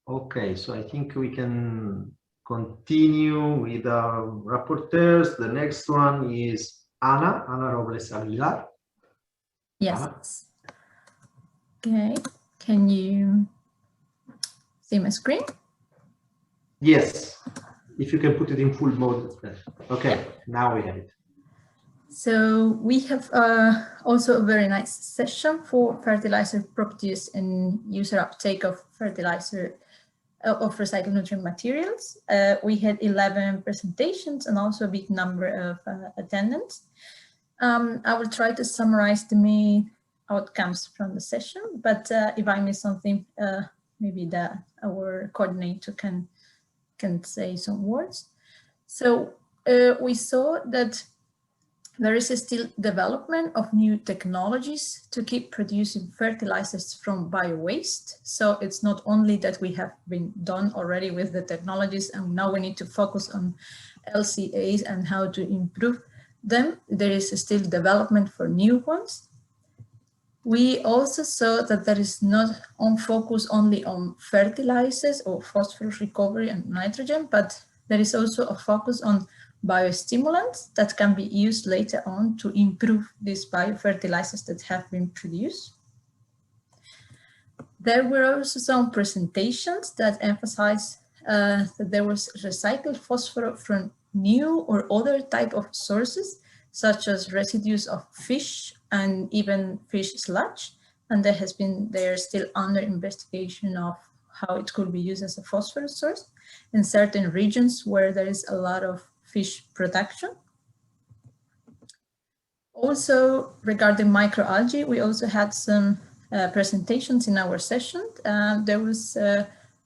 Okay, so I think we can continue with our rapporteurs. The next one is Ana Robles Aguilar. Yes. Ana. Okay, can you see my screen? Yes, if you can put it in full mode. Okay, now we have it. So we have also a very nice session for fertilizer properties and user uptake of fertilizer of recycled nutrient materials. We had 11 presentations and also a big number of attendants. I will try to summarize the main outcomes from the session, but if I miss something, maybe our coordinator can say some words. So we saw that there is still development of new technologies to keep producing fertilizers from bio-waste. So it's not only that we have been done already with the technologies and now we need to focus on LCAs and how to improve them. There is still development for new ones. We also saw that there is not on focus only on fertilizers or phosphorus recovery and nitrogen, but there is also a focus on biostimulants that can be used later on to improve these biofertilizers that have been produced. There were also some presentations that emphasize that there was recycled phosphorus from new or other type of sources, such as residues of fish and even fish sludge. And they are still under investigation of how it could be used as a phosphorus source in certain regions where there is a lot of fish production. Also, regarding microalgae, we also had some presentations in our session. There was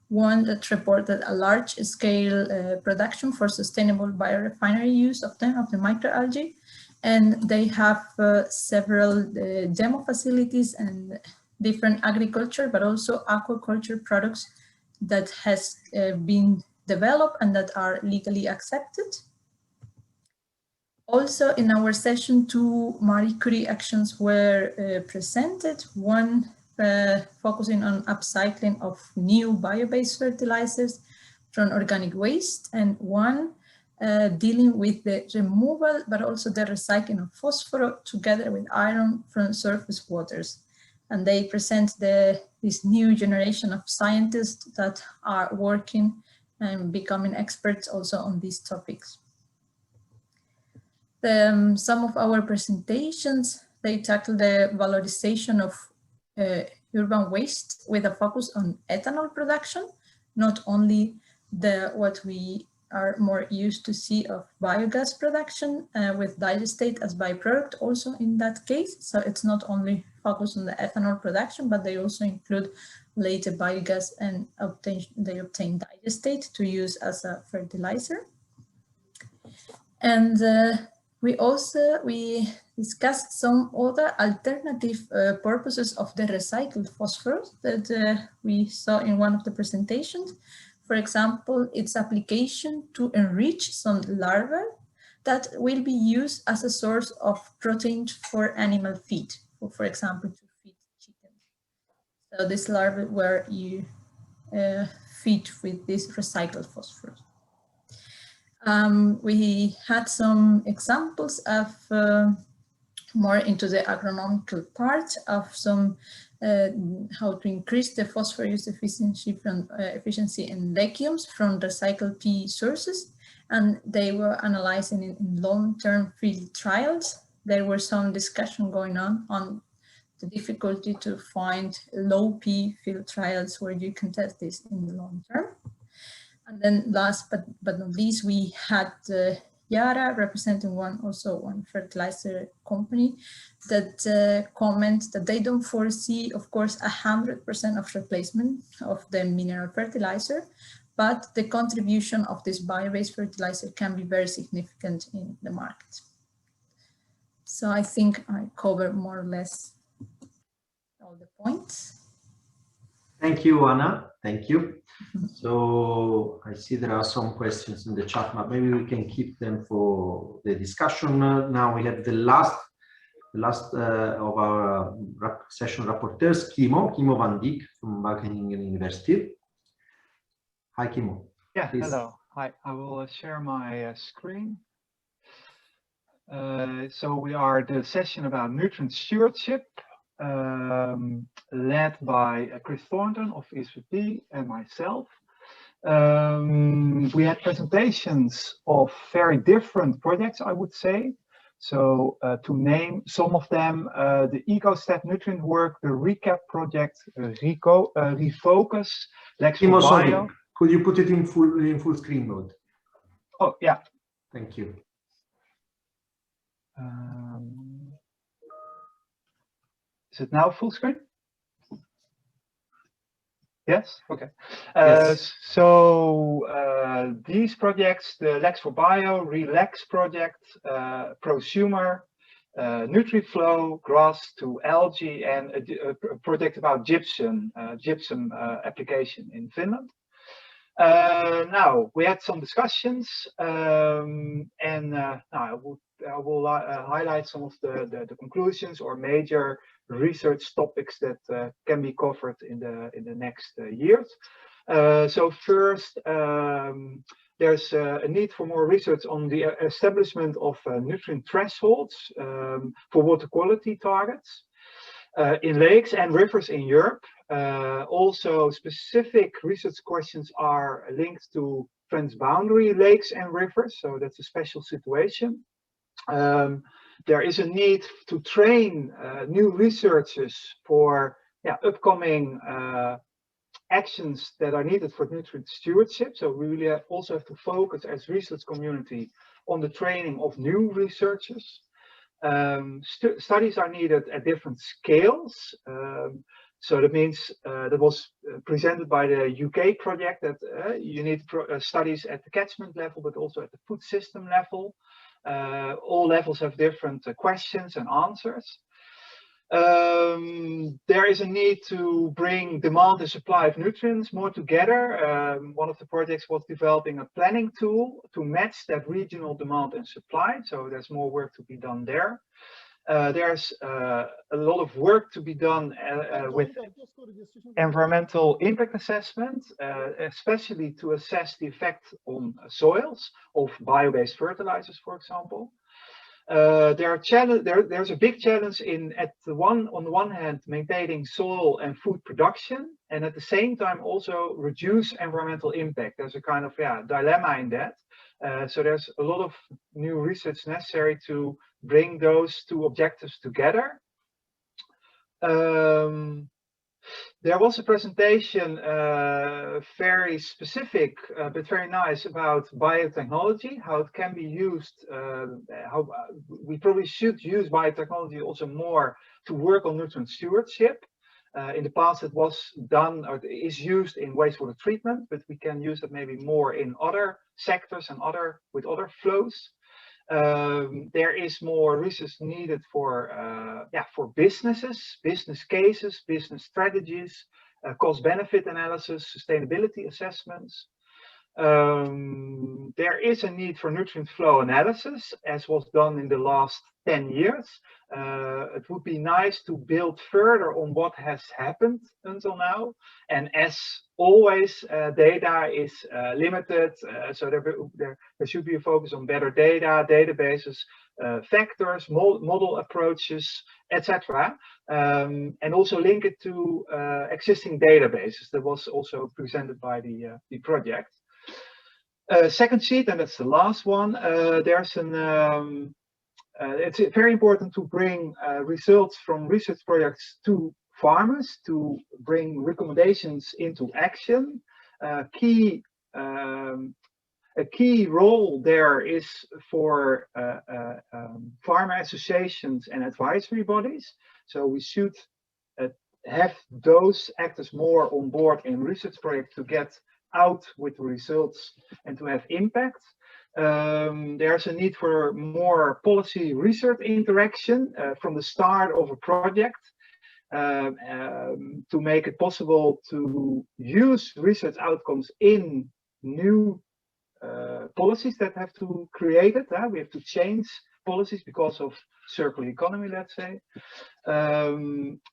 one that reported a large-scale production for sustainable biorefinery use of the microalgae, and they have several demo facilities and different agriculture, but also aquaculture products that has been developed and that are legally accepted. Also, in our session, 2 Marie Curie actions were presented. One focusing on upcycling of new bio-based fertilizers from organic waste, and one dealing with the removal but also the recycling of phosphorus together with iron from surface waters. And they present this new generation of scientists that are working and becoming experts also on these topics. Some of our presentations, they tackle the valorization of urban waste with a focus on ethanol production, not only what we are more used to see of biogas production with digestate as byproduct also in that case. So it's not only focused on the ethanol production, but they also include later biogas and they obtain digestate to use as a fertilizer. And we discussed some other alternative purposes of the recycled phosphorus that we saw in one of the presentations. For example, its application to enrich some larvae that will be used as a source of protein for animal feed, for example, to feed chickens. So this larvae where you feed with this recycled phosphorus. We had some examples of more into the agronomical part of some how to increase the phosphorus efficiency in legumes from recycled PE sources, and they were analyzing in long-term field trials. There were some discussion going on the difficulty to find low PE field trials where you can test this in the long term. And then last but not least, we had Yara representing one fertilizer company that comment that they don't foresee, of course, 100% of replacement of the mineral fertilizer, but the contribution of this bio-based fertilizer can be very significant in the market. So I think I covered more or less all the points. Thank you, Anna. Thank you. So I see there are some questions in the chat, but maybe we can keep them for the discussion. Now we have the last of our session rapporteurs, Kimo van Dijk from Wageningen University. Hi, Kimo. Yeah, please. Hello. Hi, I will share my screen. So we are the session about nutrient stewardship, led by Chris Thornton of ESVP and myself. We had presentations of very different projects, I would say. So to name some of them, the EcoStat nutrient work, the Recap project, Refocus, Lexo Bio. Could you put it in full screen mode? Oh, yeah. Thank you. Is it now full screen? Yes, okay. Yes. So these projects, the Lex4Bio, Relax project, Prosumer, NutriFlow, Grass to Algae, and a project about gypsum application in Finland. Now we had some discussions, and now I will highlight some of the conclusions or major research topics that can be covered in the next years. So first, there's a need for more research on the establishment of nutrient thresholds for water quality targets in lakes and rivers in Europe. Also, specific research questions are linked to transboundary lakes and rivers, so that's a special situation. There is a need to train new researchers for upcoming actions that are needed for nutrient stewardship. So we really also have to focus as research community on the training of new researchers. Studies are needed at different scales. So that means that was presented by the UK project that you need studies at the catchment level, but also at the food system level. All levels have different questions and answers. There is a need to bring demand and supply of nutrients more together. One of the projects was developing a planning tool to match that regional demand and supply. So there's more work to be done there. There's a lot of work to be done with environmental impact assessment, especially to assess the effect on soils of bio-based fertilizers, for example. There's a big challenge in on the one hand maintaining soil and food production, and at the same time also reduce environmental impact. There's a kind of dilemma in that. So there's a lot of new research necessary to bring those two objectives together. There was a presentation, very specific, but very nice, about biotechnology, how it can be used, how we probably should use biotechnology also more to work on nutrient stewardship. In the past, it was done or is used in wastewater treatment, but we can use it maybe more in other sectors and with other flows. There is more research needed for businesses, business cases, business strategies, cost-benefit analysis, sustainability assessments. There is a need for nutrient flow analysis, as was done in the last 10 years. It would be nice to build further on what has happened until now. And as always, data is limited, so there should be a focus on better data, databases, factors, model approaches, etc. And also link it to existing databases. That was also presented by the project. Second sheet, and that's the last one. It's very important to bring results from research projects to farmers, to bring recommendations into action. A key role there is for farmer associations and advisory bodies. So we should have those actors more on board in research projects to get out with the results and to have impact. There's a need for more policy research interaction from the start of a project to make it possible to use research outcomes in new policies that have to create it. We have to change policies because of circular economy, let's say.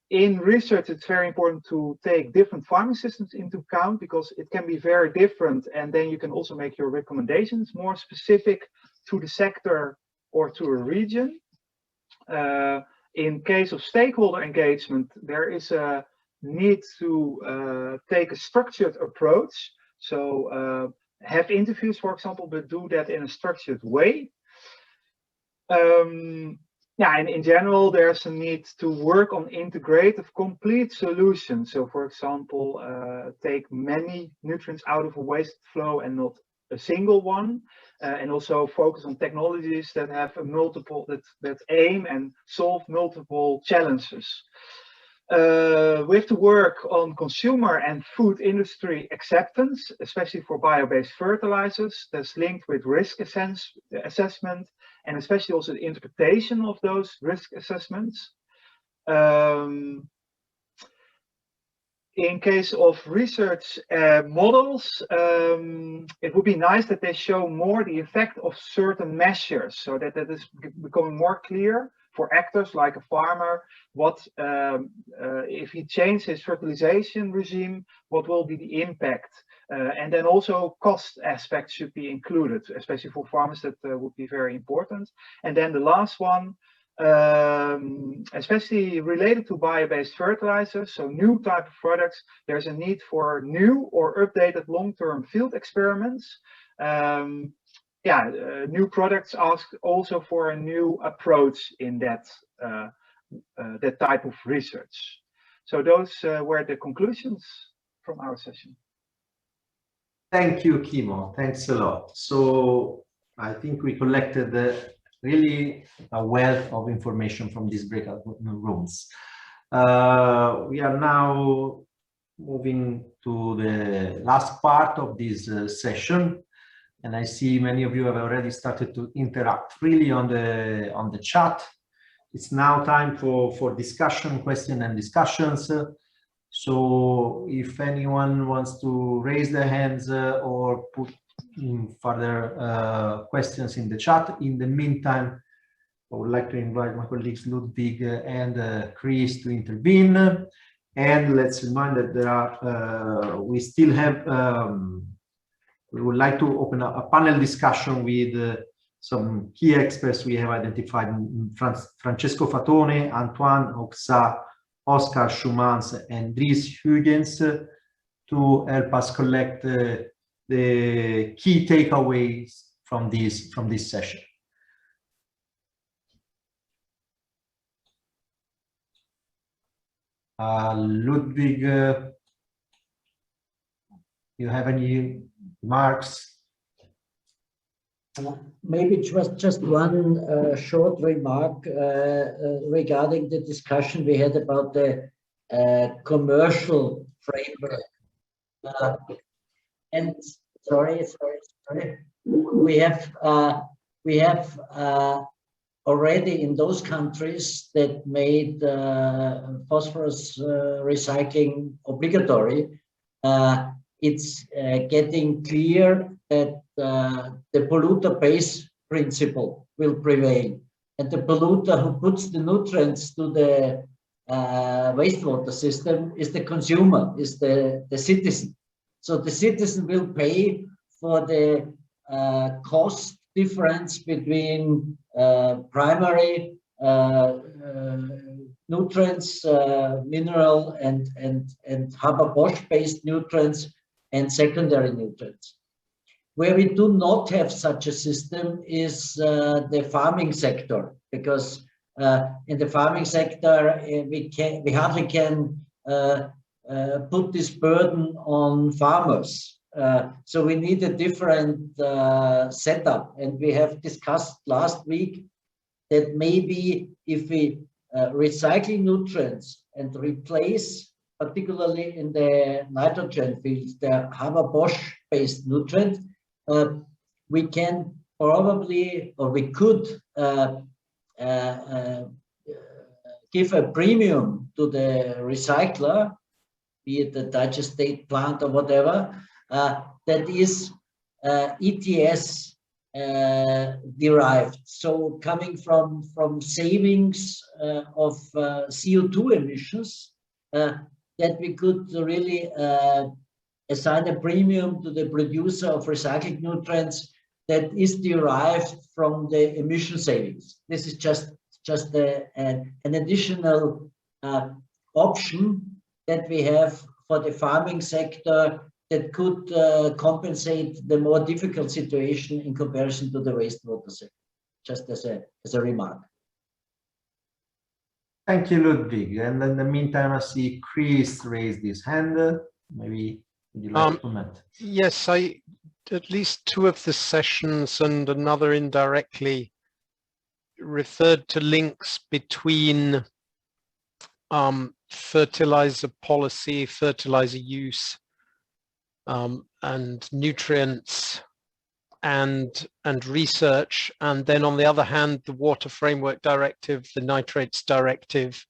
In research, it's very important to take different farming systems into account because it can be very different, and then you can also make your recommendations more specific to the sector or to a region. In case of stakeholder engagement, there is a need to take a structured approach. So have interviews, for example, but do that in a structured way. And in general, there's a need to work on integrative, complete solutions. So, for example, take many nutrients out of a waste flow and not a single one, and also focus on technologies that have a multiple that aim and solve multiple challenges. We have to work on consumer and food industry acceptance, especially for bio-based fertilizers. That's linked with risk assessment, and especially also the interpretation of those risk assessments. In case of research models, it would be nice that they show more the effect of certain measures, so that it is becoming more clear for actors like a farmer, what if he changes his fertilization regime, what will be the impact? And then also cost aspects should be included, especially for farmers. That would be very important. And then the last one, especially related to bio-based fertilizers, so new type of products, there's a need for new or updated long-term field experiments. New products ask also for a new approach in that type of research. So those were the conclusions from our session. Thank you, Kimo. Thanks a lot. So I think we collected really a wealth of information from these breakout rooms. We are now moving to the last part of this session, and I see many of you have already started to interact freely on the chat. It's now time for discussion, question and discussions. So if anyone wants to raise their hands or put in further questions in the chat. In the meantime, I would like to invite my colleagues Ludwig and Chris to intervene. And let's remind that there are, we still have, we would like to open up a panel discussion with some key experts we have identified: Francesco Fatone, Antoine Oxa, Oscar Schumans, and Dries Huygens, to help us collect the key takeaways from this session. Ludwig, you have any remarks? Maybe just one short remark regarding the discussion we had about the commercial framework. And sorry, we have already in those countries that made phosphorus recycling obligatory. It's getting clear that the polluter pays principle will prevail, and the polluter who puts the nutrients to the wastewater system is the consumer, is the citizen. So the citizen will pay for the cost difference between primary nutrients, mineral and Haber-Bosch based nutrients, and secondary nutrients. Where we do not have such a system is the farming sector, because in the farming sector we hardly can put this burden on farmers. So we need a different setup, and we have discussed last week that maybe if we recycle nutrients and replace, particularly in the nitrogen fields, the Haber-Bosch based nutrient, we can probably, or we could give a premium to the recycler, be it the digestate plant or whatever, that is ETS derived. So coming from savings of CO2 emissions, that we could really assign a premium to the producer of recycled nutrients that is derived from the emission savings. This is just an additional option that we have for the farming sector that could compensate the more difficult situation in comparison to the wastewater sector, just as a remark. Thank you, Ludwig. And in the meantime, I see Chris raised his hand. Maybe would you like to comment? Yes, at least two of the sessions and another indirectly referred to links between fertilizer policy, fertilizer use, and nutrients and research, and then on the other hand the Water Framework Directive, the Nitrates Directive.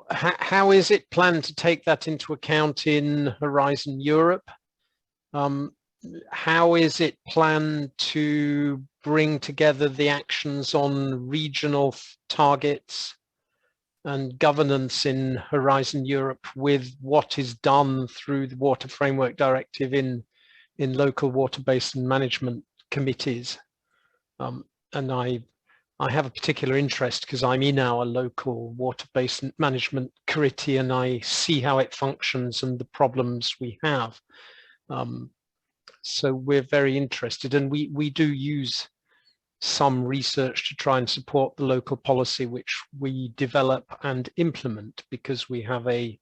How is it planned to take that into account in Horizon Europe? How is it planned to bring together the actions on regional targets and governance in Horizon Europe with what is done through the Water Framework Directive in local water basin management committees? And I have a particular interest because I'm in our local water basin management committee and I see how it functions and the problems we have. So we're very interested, and we do use some research to try and support the local policy which we develop and implement, because we have a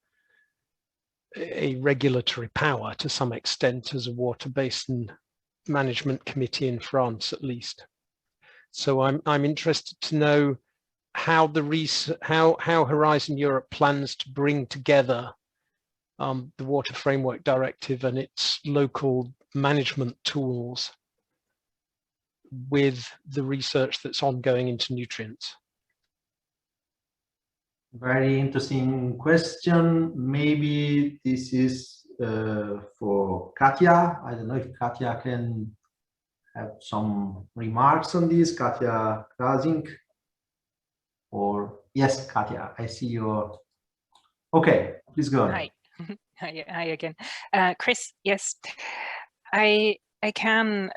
regulatory power to some extent as a water basin management committee in France, at least. So I'm interested to know how how Horizon Europe plans to bring together the Water Framework Directive and its local management tools with the research that's ongoing into nutrients. Very interesting question. Maybe this is for Katja. I don't know if Katja can have some remarks on this. Katja Krasink. Or yes, Katja, I see your. Okay, please go on. Hi. Hi again. Chris, yes, I can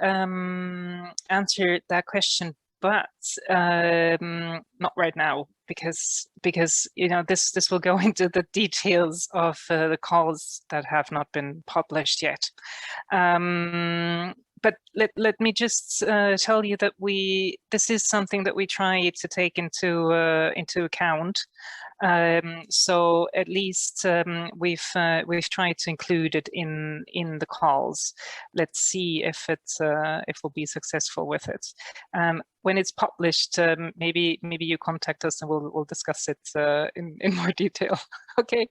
answer that question, but not right now, because you know this will go into the details of the calls that have not been published yet. But let me just tell you that this is something that we try to take into account. So at least we've tried to include it in the calls. Let's see if we'll be successful with it. When it's published, maybe you contact us and we'll discuss it in more detail. Okay.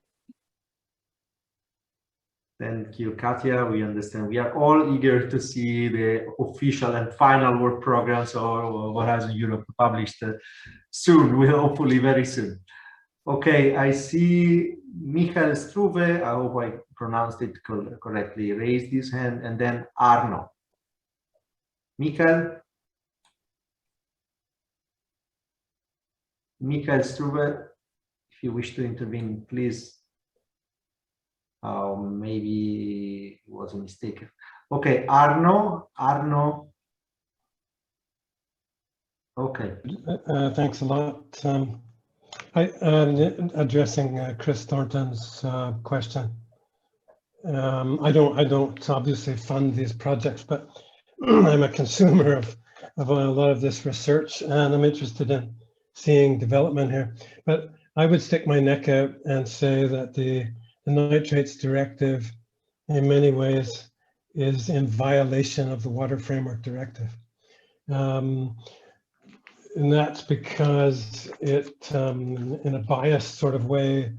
Thank you, Katja. We understand. We are all eager to see the official and final work programs of Horizon Europe published soon. We'll hopefully very soon. Okay, I see Michael Struve. I hope I pronounced it correctly. Raised his hand, and then Arno. Michael Struve, if you wish to intervene, please. Maybe it was a mistake. Okay, Arno. Okay. Thanks a lot. Addressing Chris Thornton's question. I don't obviously fund these projects, but I'm a consumer of a lot of this research, and I'm interested in seeing development here. But I would stick my neck out and say that the Nitrates Directive in many ways is in violation of the Water Framework Directive. And that's because it, in a biased sort of way,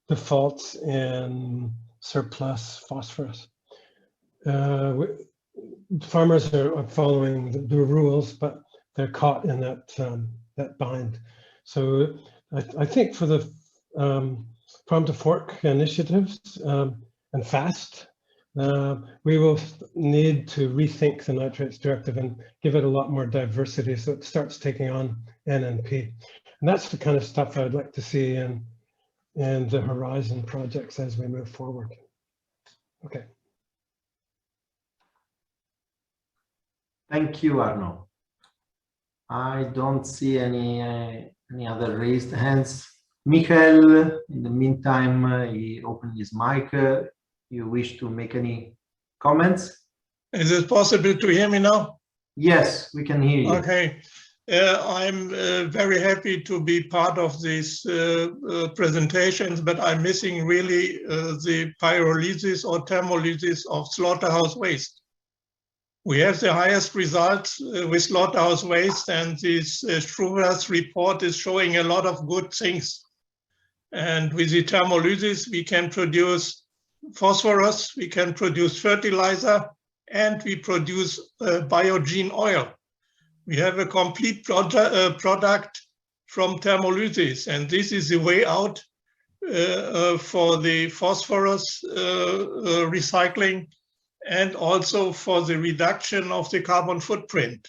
defaults in surplus phosphorus. Farmers are following the rules, but they're caught in that bind. So I think for the farm to fork initiatives and fast, we will need to rethink the Nitrates Directive and give it a lot more diversity so it starts taking on NNP. And that's the kind of stuff I'd like to see in the Horizon projects as we move forward. Okay. Thank you, Arno. I don't see any other raised hands. Michael, in the meantime, he opened his mic. You wish to make any comments? Is it possible to hear me now? Yes, we can hear you. Okay. I'm very happy to be part of these presentations, but I'm missing really the pyrolysis or thermolysis of slaughterhouse waste. We have the highest results with slaughterhouse waste, and this Struve's report is showing a lot of good things. And with the thermolysis, we can produce phosphorus, we can produce fertilizer, and we produce biogene oil. We have a complete product from thermolysis, and this is the way out for the phosphorus recycling and also for the reduction of the carbon footprint.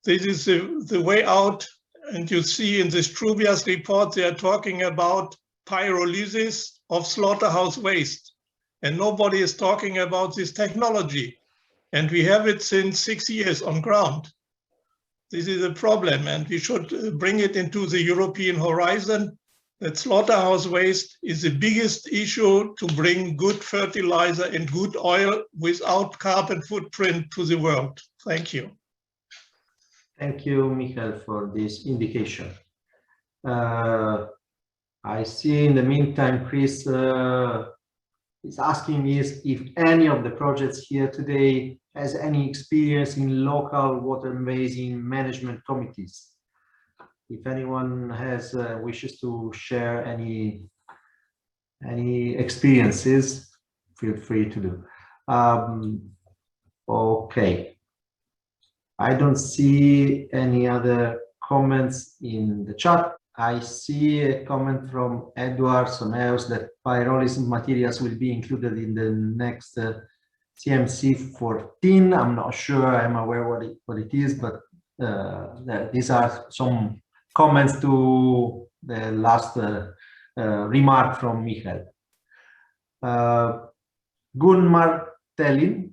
This is the way out, and you see in the Struve's report, they are talking about pyrolysis of slaughterhouse waste, and nobody is talking about this technology, and we have it since 6 years on ground. This is a problem, and we should bring it into the European horizon, that slaughterhouse waste is the biggest issue to bring good fertilizer and good oil without carbon footprint to the world. Thank you. Thank you, Michael, for this indication. I see in the meantime, Chris is asking is if any of the projects here today has any experience in local water basin management committees. If anyone has wishes to share any experiences, feel free to do. Okay. I don't see any other comments in the chat. I see a comment from Edward Soneus that pyrolysis materials will be included in the next CMC 14. I'm not sure, I'm aware what it is, but these are some comments to the last remark from Michael. Gunnar Tellin,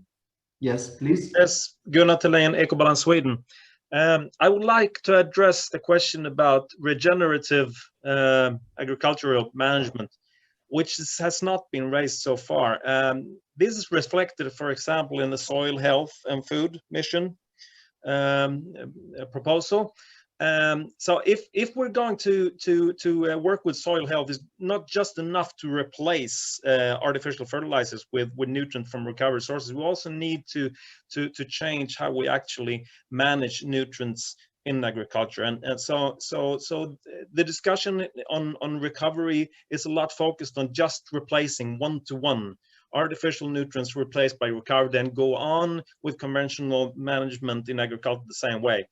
yes, please. Yes, Gunnar Tellin, Ecobalance Sweden. I would like to address the question about regenerative agricultural management, which has not been raised so far. This is reflected, for example, in the Soil Health and Food Mission proposal. So if we're going to work with soil health, it's not just enough to replace artificial fertilizers with nutrient from recovered sources. We also need to change how we actually manage nutrients in agriculture, and so the discussion on recovery is a lot focused on just replacing one-to-one artificial nutrients replaced by recovered, and go on with conventional management in agriculture the same way.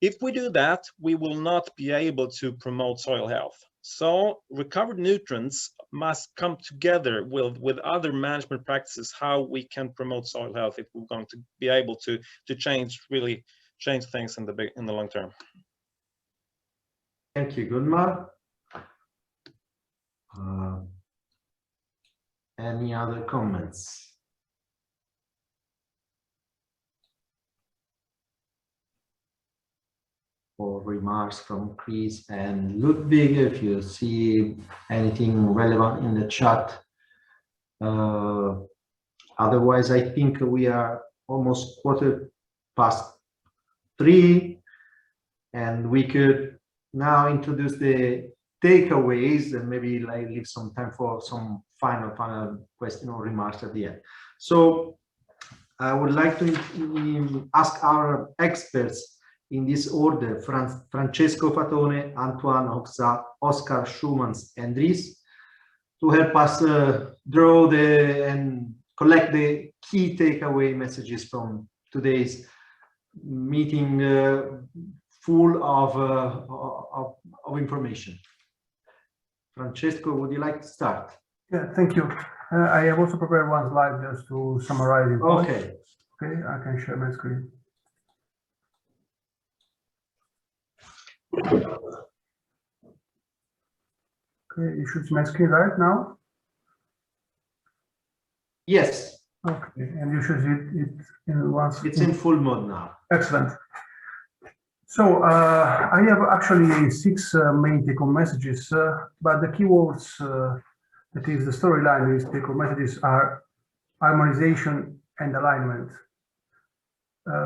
If we do that, we will not be able to promote soil health. So recovered nutrients must come together with other management practices, how we can promote soil health if we're going to be able to really change things in the long term. Thank you, Gunnar. Any other comments? Or remarks from Chris and Ludwig, if you see anything relevant in the chat. Otherwise, I think we are almost 3:15, and we could now introduce the takeaways and maybe leave some time for some final question or remarks at the end. So I would like to ask our experts in this order: Francesco Fatone, Antoine Hoxha, Oscar Schumans, and Dries, to help us draw and collect the key takeaway messages from today's meeting, full of information. Francesco, would you like to start? Yeah, thank you. I have also prepared one slide just to summarize it. Okay. Okay, I can share my screen. Okay, you should see my screen right now. Yes. Okay, and you should see it in once. It's in full mode now. Excellent. So I have actually 6 main take-home messages, but the keywords, that is the storyline of these take-home messages, are harmonization and alignment.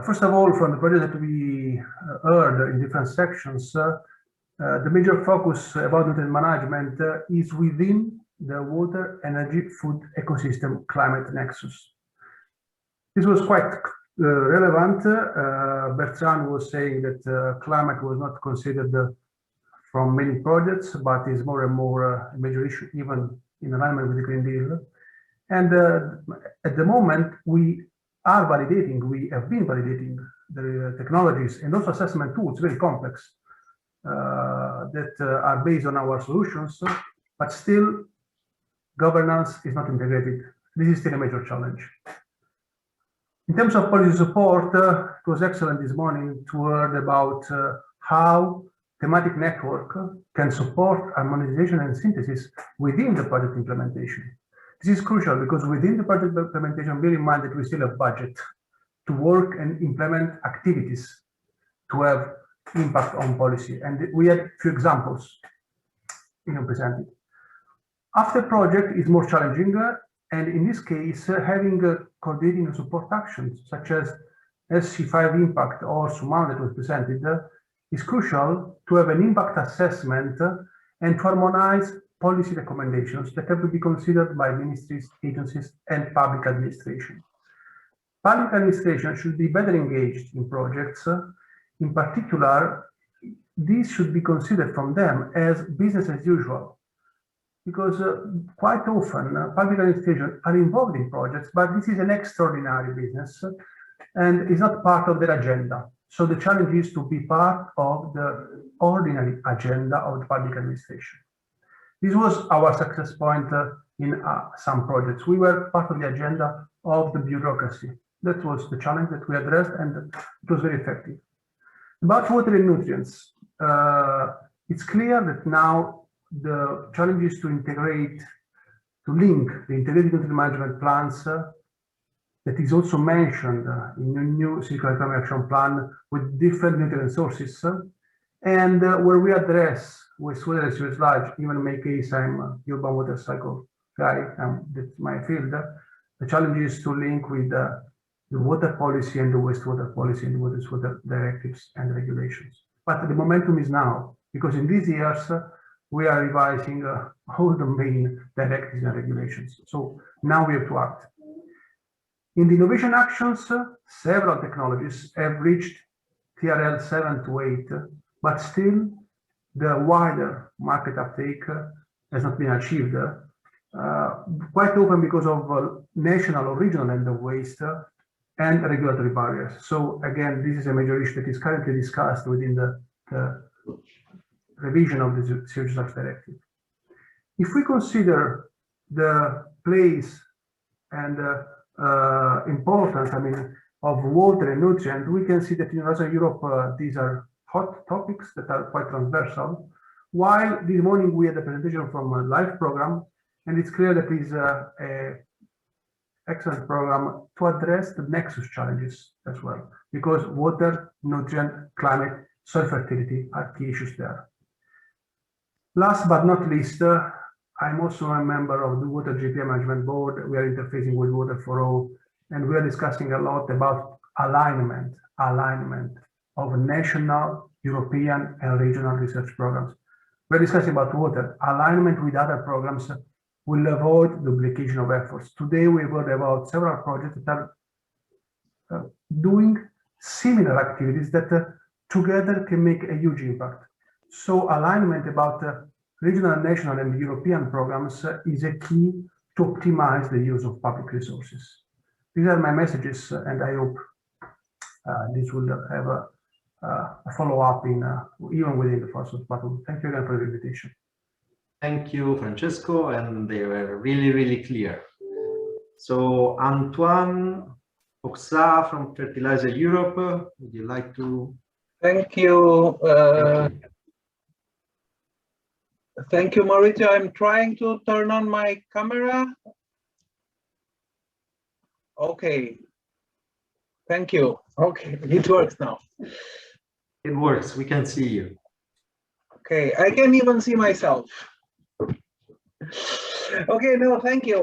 First of all, from the project that we heard in different sections, the major focus about nutrient management is within the water, energy, food, ecosystem, climate nexus. This was quite relevant. Bertrand was saying that climate was not considered from many projects, but is more and more a major issue, even in alignment with the Green Deal. And at the moment, we have been validating the technologies and also assessment tools, very complex, that are based on our solutions, but still governance is not integrated. This is still a major challenge. In terms of policy support, it was excellent this morning to hear about how thematic network can support harmonization and synthesis within the project implementation. This is crucial because within the project implementation, bear in mind that we still have budget to work and implement activities to have impact on policy. And we had a few examples presented. After project is more challenging, and in this case, having coordinating and support actions such as SC5 impact or SUMAN that was presented is crucial to have an impact assessment and to harmonize policy recommendations that have to be considered by ministries, agencies, and public administration. Public administration should be better engaged in projects. In particular, these should be considered from them as business as usual, because quite often public administration are involved in projects, but this is an extraordinary business and is not part of their agenda. So the challenge is to be part of the ordinary agenda of the public administration. This was our success point in some projects. We were part of the agenda of the bureaucracy. That was the challenge that we addressed, and it was very effective. About water and nutrients, it's clear that now the challenge is to integrate, to link the integrated nutrient management plans that is also mentioned in the new circular economy action plan with different nutrient sources, and where we address wastewater and sewage sludge. Even in my case, I'm a urban water cycle guy, that's my field. The challenge is to link with the water policy and the wastewater policy and the wastewater directives and regulations. But the momentum is now, because in these years, we are revising all the main directives and regulations. So now we have to act. In the innovation actions, several technologies have reached TRL 7 to 8, but still the wider market uptake has not been achieved, quite often because of national or regional end of waste and regulatory barriers. So again, this is a major issue that is currently discussed within the revision of the sewage sludge directive. If we consider the place and importance, of water and nutrient, we can see that in Northern Europe, these are hot topics that are quite transversal. While this morning we had a presentation from a LIFE program, and it's clear that it's an excellent program to address the nexus challenges as well, because water, nutrient, climate, soil fertility are key issues there. Last but not least, I'm also a member of the Water GPA Management Board. We are interfacing with Water for All, and we are discussing a lot about alignment of national, European, and regional research programs. We're discussing about water. Alignment with other programs will avoid duplication of efforts. Today, we've heard about several projects that are doing similar activities that together can make a huge impact. So alignment about regional, national, and European programs is a key to optimize the use of public resources. These are my messages, and I hope this will have a follow-up in even within the Phosphorus platform. Thank you again for the invitation. Thank you, Francesco, and they were really, really clear. So Antoine Oxa from Fertilizer Europe, would you like to? Thank you. Thank you, Maurizio. I'm trying to turn on my camera. Okay. Thank you. Okay, it works now. It works. We can see you. Okay, I can even see myself. Okay, no, thank you.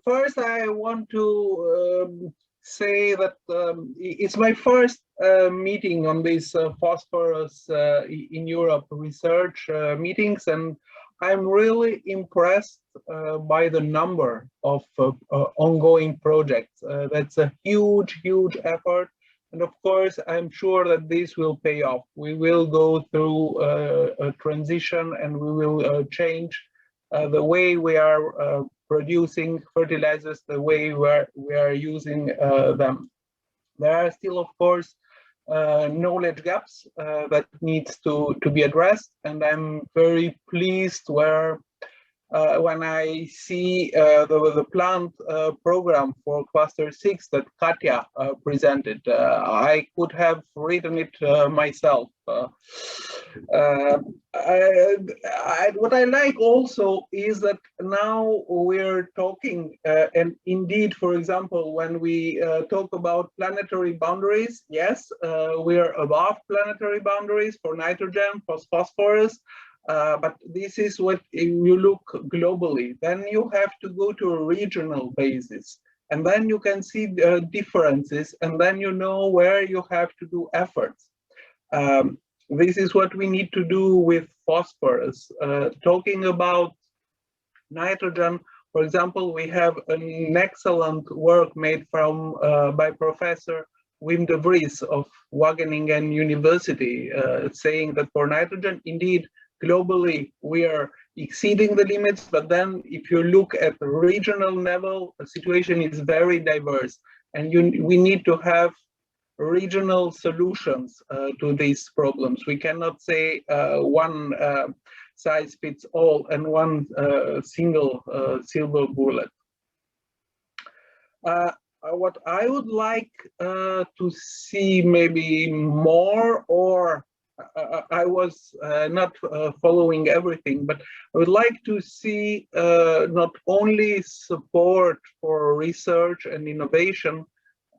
First, I want to say that it's my first meeting on these phosphorus in Europe research meetings, and I'm really impressed by the number of ongoing projects. That's a huge, huge effort. And of course, I'm sure that this will pay off. We will go through a transition, and we will change the way we are producing fertilizers, the way we are using them. There are still, of course, knowledge gaps that needs to be addressed, and I'm very pleased when I see the planned program for cluster 6 that Katja presented. I could have written it myself. What I like also is that now we're talking, and indeed, for example, when we talk about planetary boundaries, yes, we're above planetary boundaries for nitrogen, for phosphorus. But this is what you look globally. Then you have to go to a regional basis, and then you can see the differences, and then you know where you have to do efforts. this is what we need to do with phosphorus. Talking about nitrogen, for example, we have an excellent work made from by Professor Wim de Vries of Wageningen University, saying that for nitrogen, indeed, globally, we are exceeding the limits, but then if you look at the regional level, the situation is very diverse, and we need to have regional solutions to these problems. We cannot say one size fits all and one single silver bullet. What I would like to see maybe more, or I was not following everything, but I would like to see not only support for research and innovation,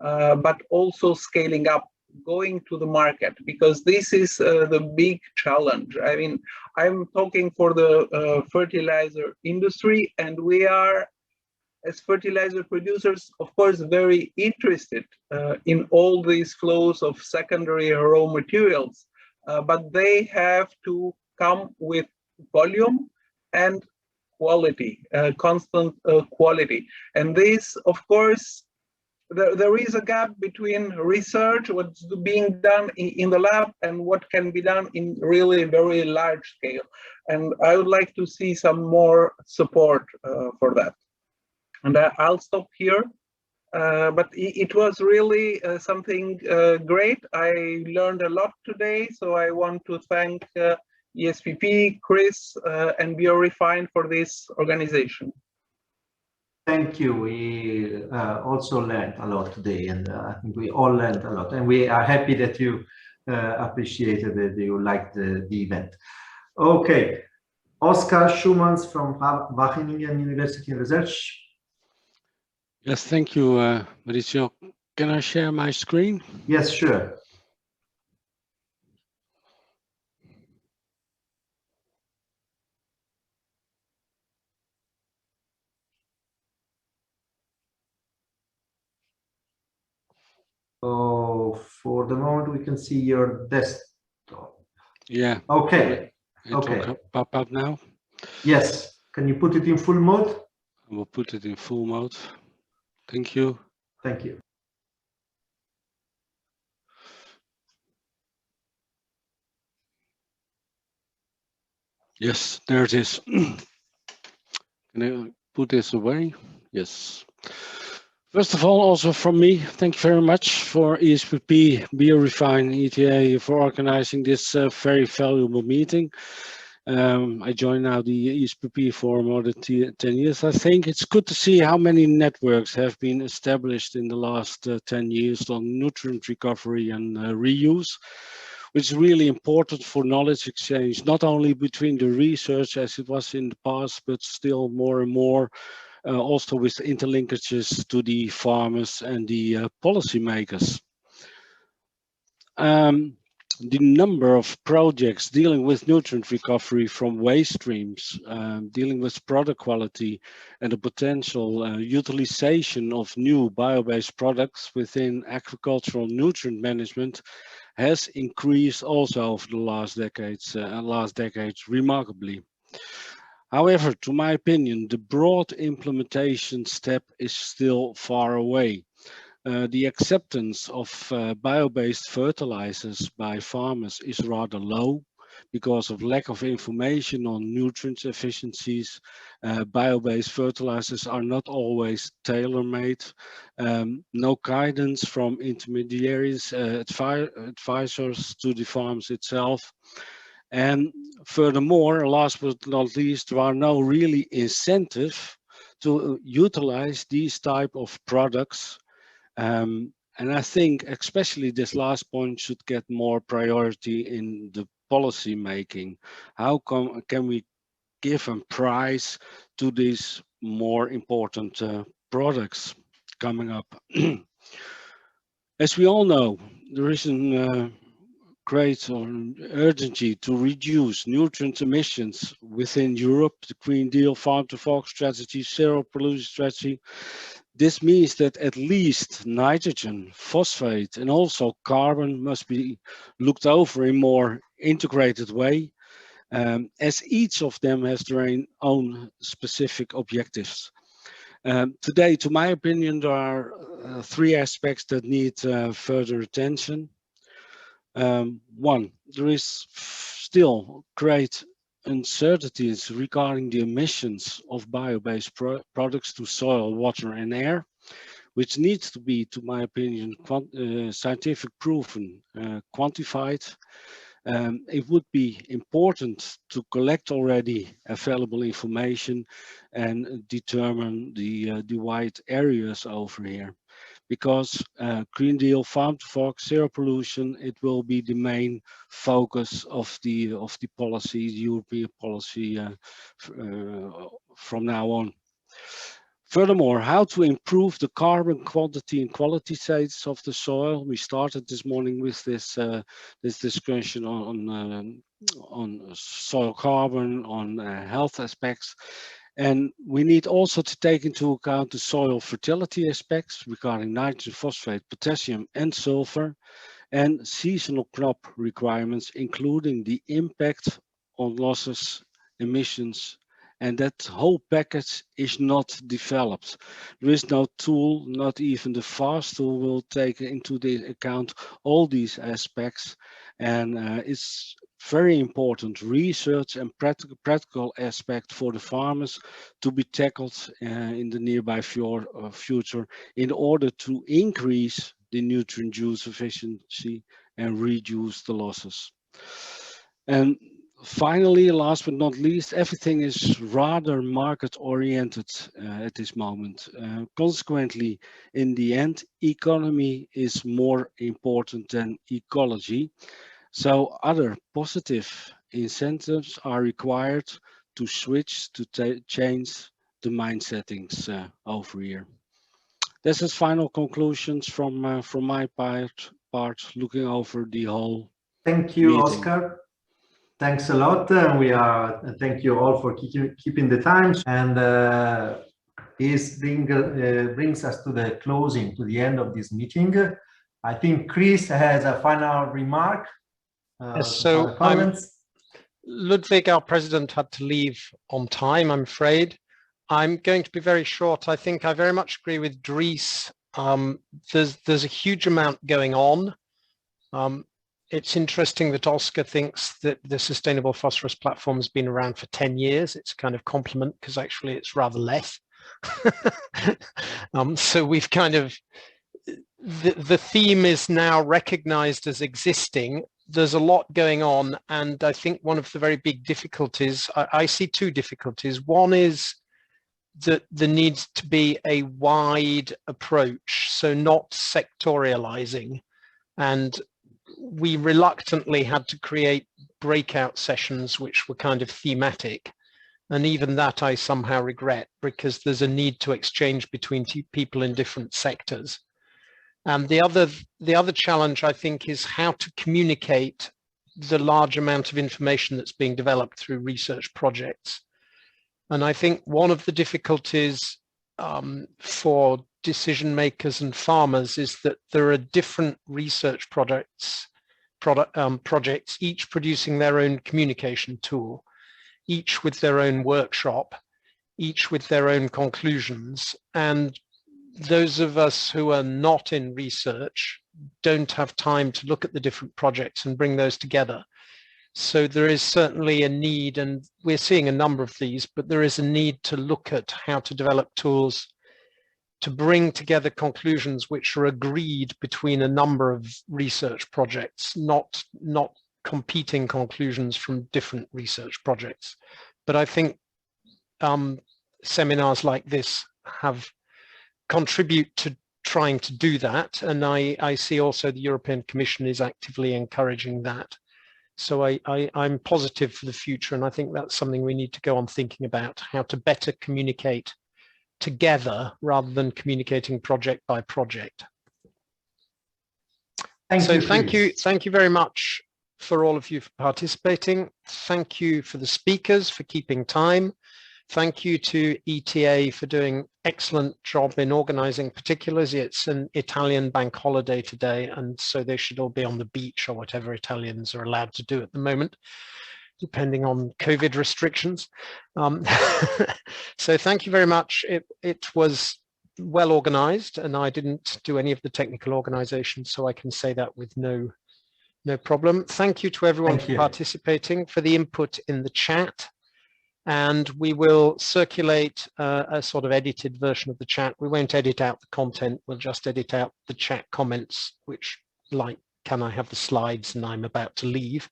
but also scaling up, going to the market, because this is the big challenge. I mean, I'm talking for the fertilizer industry, and we are, as fertilizer producers, of course, very interested in all these flows of secondary raw materials, but they have to come with volume and quality, constant quality. And this, of course, there is a gap between research, what's being done in the lab, and what can be done in really very large scale. And I would like to see some more support for that. And I'll stop here. But it was really something great. I learned a lot today, so I want to thank ESPP, Chris, and BioRefine for this organization. Thank you. We also learned a lot today, and I think we all learned a lot. And we are happy that you appreciated it, you liked the event. Okay, Oskar Schumans from Wageningen University Research. Yes, thank you, Mauricio. Can I share my screen? Yes, sure. So for the moment, we can see your desktop. Yeah. Okay. It Okay. will pop up now. Yes. Can you put it in full mode? I will put it in full mode. Thank you. Thank you. Yes, there it is. Can I put this away? Yes. First of all, also from me, thank you very much for ESPP, BioRefine, ETA for organizing this very valuable meeting. I joined now the ESPP for more than 10 years. I think it's good to see how many networks have been established in the last 10 years on nutrient recovery and reuse, which is really important for knowledge exchange, not only between the research as it was in the past, but still more and more also with interlinkages to the farmers and the policymakers. The number of projects dealing with nutrient recovery from waste streams, dealing with product quality and the potential utilization of new bio-based products within agricultural nutrient management has increased also over the last decades remarkably. However, to my opinion, the broad implementation step is still far away. The acceptance of bio-based fertilizers by farmers is rather low because of lack of information on nutrient efficiencies. Bio-based fertilizers are not always tailor-made. No guidance from intermediaries, advisors to the farms itself. And furthermore, last but not least, there are no really incentive to utilize these type of products. And I think especially this last point should get more priority in the policy making. How can we give a price to these more important products coming up? As we all know, there is a great urgency to reduce nutrient emissions within Europe, the Green Deal, Farm to Fork strategy, zero pollution strategy. This means that at least nitrogen, phosphate, and also carbon must be looked over in more integrated way, as each of them has their own specific objectives. Today, to my opinion, there are three aspects that need further attention. One, there is still great uncertainties regarding the emissions of bio-based products to soil, water and air, which needs to be, to my opinion, scientific proven, quantified. It would be important to collect already available information and determine the wide areas over here. Because Green Deal, Farm to Fork, zero pollution, it will be the main focus of the policy, the European policy from now on. Furthermore, how to improve the carbon quantity and quality states of the soil. We started this morning with this discussion on soil carbon, on health aspects. And we need also to take into account the soil fertility aspects regarding nitrogen, phosphate, potassium and sulfur, and seasonal crop requirements, including the impact on losses, emissions, and that whole package is not developed. There is no tool, not even the FAST tool will take into the account all these aspects, and it's very important research and practical aspect for the farmers to be tackled in the nearby future in order to increase the nutrient use efficiency and reduce the losses. And finally, last but not least, everything is rather market oriented at this moment. Consequently, in the end, economy is more important than ecology. So other positive incentives are required to switch to change the mind settings over here. This is final conclusions from my part, looking over the whole Thank you, meeting. Oscar. Thanks a lot. Thank you all for keeping the time. And this brings us to the closing, to the end of this meeting. I think Chris has a final remark. So Ludwig, our president, had to leave on time, I'm afraid. I'm going to be very short. I think I very much agree with Dries. There's a huge amount going on. It's interesting that Oscar thinks that the Sustainable Phosphorus Platform has been around for 10 years. It's a kind of compliment because actually it's rather less. So we've kind of, the theme is now recognized as existing. There's a lot going on, and I think one of the very big difficulties, I see two difficulties. One is that there needs to be a wide approach, so not sectorializing. And we reluctantly had to create breakout sessions which were kind of thematic. And even that I somehow regret, because there's a need to exchange between people in different sectors. And the other challenge, I think, is how to communicate the large amount of information that's being developed through research projects. And I think one of the difficulties for decision makers and farmers is that there are different research projects, each producing their own communication tool, each with their own workshop, each with their own conclusions. And those of us who are not in research don't have time to look at the different projects and bring those together. So there is certainly a need, and we're seeing a number of these, but there is a need to look at how to develop tools to bring together conclusions which are agreed between a number of research projects, not competing conclusions from different research projects. But I think seminars like this contribute to trying to do that. And I see also the European Commission is actively encouraging that. So I'm positive for the future. And I think that's something we need to go on thinking about, how to better communicate together rather than communicating project by project. Thank you very much for all of you for participating. Thank you for the speakers for keeping time. Thank you to ETA for doing excellent job in organizing, particularly as it's an Italian bank holiday today, and so they should all be on the beach or whatever Italians are allowed to do at the moment, depending on COVID restrictions. So thank you very much. It was well organized, and I didn't do any of the technical organization, so I can say that with no problem. Thank you to everyone for participating, for the input in the chat. And we will circulate a sort of edited version of the chat. We won't edit out the content, we'll just edit out the chat comments, which, like, can I have the slides and I'm about to leave.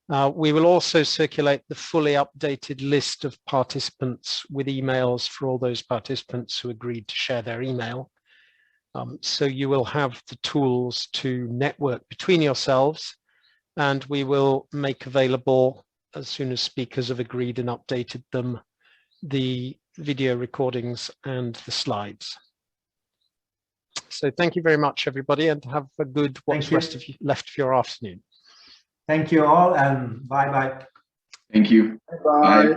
We will also circulate the fully updated list of participants with emails for all those participants who agreed to share their email. So you will have the tools to network between yourselves, and we will make available, as soon as speakers have agreed and updated them, the video recordings and the slides. So thank you very much, everybody, and have a good what's left of your afternoon. Thank you all, and bye-bye. Thank you. Bye. Bye.